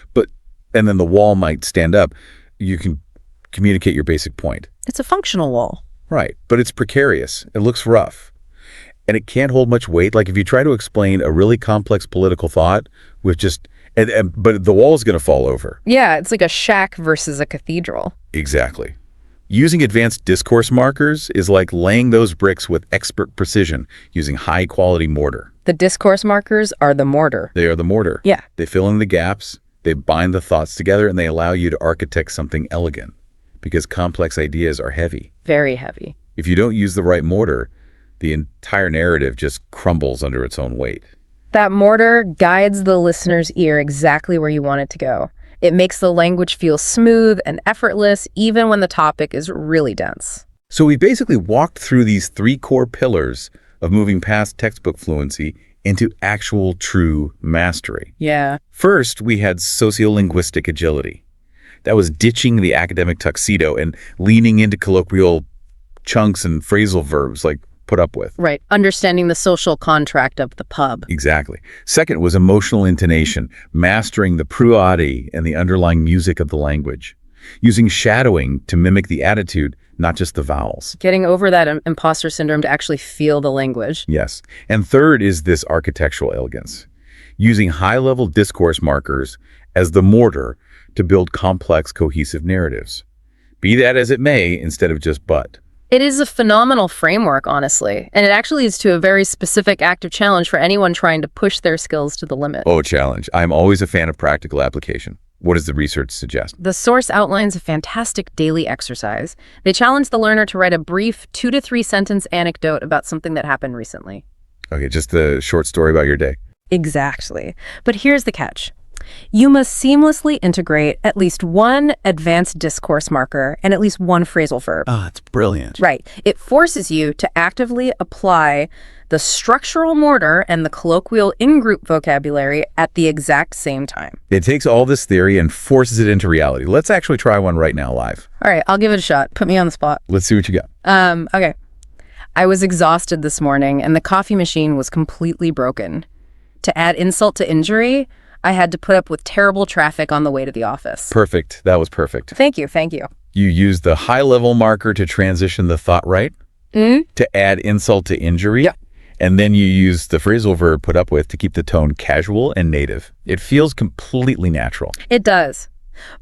Speaker 2: then the wall might stand up, you can communicate your basic point.
Speaker 1: It's a functional wall.
Speaker 2: Right. But it's precarious. It looks rough. And it can't hold much weight. Like if you try to explain a really complex political thought with just but the wall is going to fall over.
Speaker 1: Yeah, it's like a shack versus a cathedral.
Speaker 2: Exactly. Using advanced discourse markers is like laying those bricks with expert precision using high-quality mortar.
Speaker 1: The discourse markers are the mortar.
Speaker 2: They are the mortar.
Speaker 1: Yeah.
Speaker 2: They fill in the gaps, they bind the thoughts together, and they allow you to architect something elegant because complex ideas are heavy.
Speaker 1: Very heavy.
Speaker 2: If you don't use the right mortar, the entire narrative just crumbles under its own weight.
Speaker 1: That mortar guides the listener's ear exactly where you want it to go. It makes the language feel smooth and effortless, even when the topic is really dense.
Speaker 2: So we basically walked through these 3 core pillars of moving past textbook fluency into actual true mastery.
Speaker 1: Yeah.
Speaker 2: First, we had sociolinguistic agility. That was ditching the academic tuxedo and leaning into colloquial chunks and phrasal verbs like put up with.
Speaker 1: Right. Understanding the social contract of the pub.
Speaker 2: Exactly. Second was emotional intonation, mastering the pruati and the underlying music of the language, using shadowing to mimic the attitude, not just the vowels.
Speaker 1: Getting over that imposter syndrome to actually feel the language.
Speaker 2: Yes. And third is this architectural elegance, using high-level discourse markers as the mortar to build complex, cohesive narratives. Be that as it may, instead of just but.
Speaker 1: It is a phenomenal framework, honestly, and it actually leads to a very specific active challenge for anyone trying to push their skills to the limit.
Speaker 2: Oh, challenge. I'm always a fan of practical application. What does the research suggest?
Speaker 1: The source outlines a fantastic daily exercise. They challenge the learner to write a brief 2 to 3 sentence anecdote about something that happened recently.
Speaker 2: Okay, just a short story about your day.
Speaker 1: Exactly. But here's the catch. You must seamlessly integrate at least one advanced discourse marker and at least one phrasal verb.
Speaker 2: Oh, that's brilliant.
Speaker 1: Right. It forces you to actively apply the structural mortar and the colloquial in-group vocabulary at the exact same time.
Speaker 2: It takes all this theory and forces it into reality. Let's actually try one right now live.
Speaker 1: All right, I'll give it a shot. Put me on the spot.
Speaker 2: Let's see what you got.
Speaker 1: Okay. I was exhausted this morning and the coffee machine was completely broken. To add insult to injury, I had to put up with terrible traffic on the way to the office.
Speaker 2: Perfect. That was perfect.
Speaker 1: Thank you, thank you.
Speaker 2: You used the high-level marker to transition the thought right, to add insult to injury,
Speaker 1: Yeah.
Speaker 2: and then you use the phrasal verb put up with to keep the tone casual and native. It feels completely natural.
Speaker 1: It does.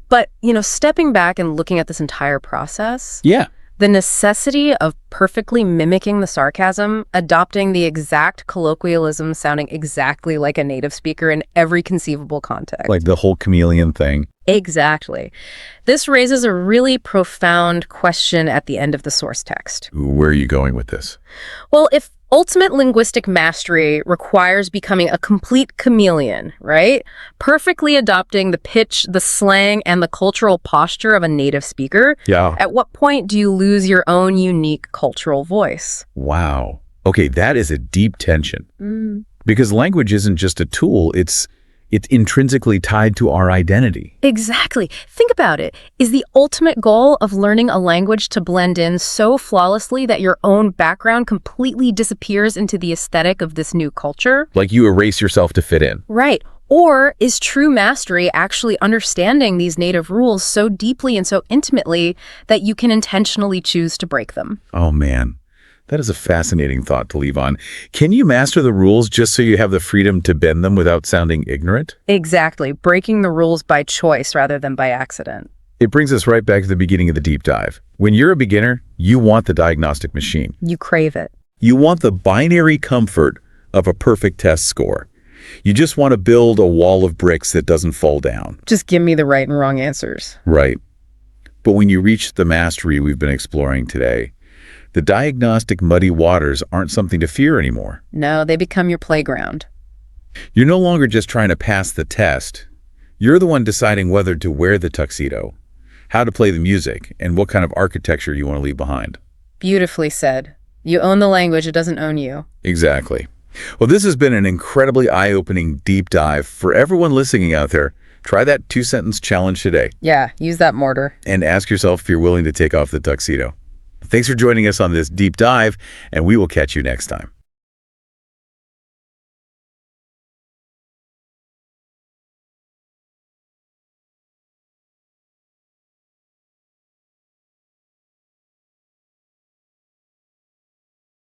Speaker 1: But, stepping back and looking at this entire process,
Speaker 2: Yeah.
Speaker 1: the necessity of perfectly mimicking the sarcasm, adopting the exact colloquialism sounding exactly like a native speaker in every conceivable context.
Speaker 2: Like the whole chameleon thing.
Speaker 1: Exactly. This raises a really profound question at the end of the source text.
Speaker 2: Where are you going with this?
Speaker 1: Well, if ultimate linguistic mastery requires becoming a complete chameleon, right? Perfectly adopting the pitch, the slang, and the cultural posture of a native speaker,
Speaker 2: Yeah.
Speaker 1: at what point do you lose your own unique cultural voice?
Speaker 2: Wow. Okay, that is a deep tension. Because language isn't just a tool, it's intrinsically tied to our identity.
Speaker 1: Exactly. Think about it. Is the ultimate goal of learning a language to blend in so flawlessly that your own background completely disappears into the aesthetic of this new culture?
Speaker 2: Like you erase yourself to fit in.
Speaker 1: Right. Or is true mastery actually understanding these native rules so deeply and so intimately that you can intentionally choose to break them?
Speaker 2: Oh, man. That is a fascinating thought to leave on. Can you master the rules just so you have the freedom to bend them without sounding ignorant?
Speaker 1: Exactly. Breaking the rules by choice rather than by accident.
Speaker 2: It brings us right back to the beginning of the deep dive. When you're a beginner, you want the diagnostic machine.
Speaker 1: You crave it.
Speaker 2: You want the binary comfort of a perfect test score. You just want to build a wall of bricks that doesn't fall down.
Speaker 1: Just give me the right and wrong answers.
Speaker 2: Right. But when you reach the mastery we've been exploring today, the diagnostic muddy waters aren't something to fear anymore.
Speaker 1: No, they become your playground.
Speaker 2: You're no longer just trying to pass the test. You're the one deciding whether to wear the tuxedo, how to play the music, and what kind of architecture you want to leave behind.
Speaker 1: Beautifully said. You own the language, it doesn't own you.
Speaker 2: Exactly. Well, this has been an incredibly eye-opening deep dive. For everyone listening out there, try that 2-sentence challenge today
Speaker 1: Yeah, use that mortar.
Speaker 2: and ask yourself if you're willing to take off the tuxedo. Thanks for joining us on this deep dive, and we will catch you next time.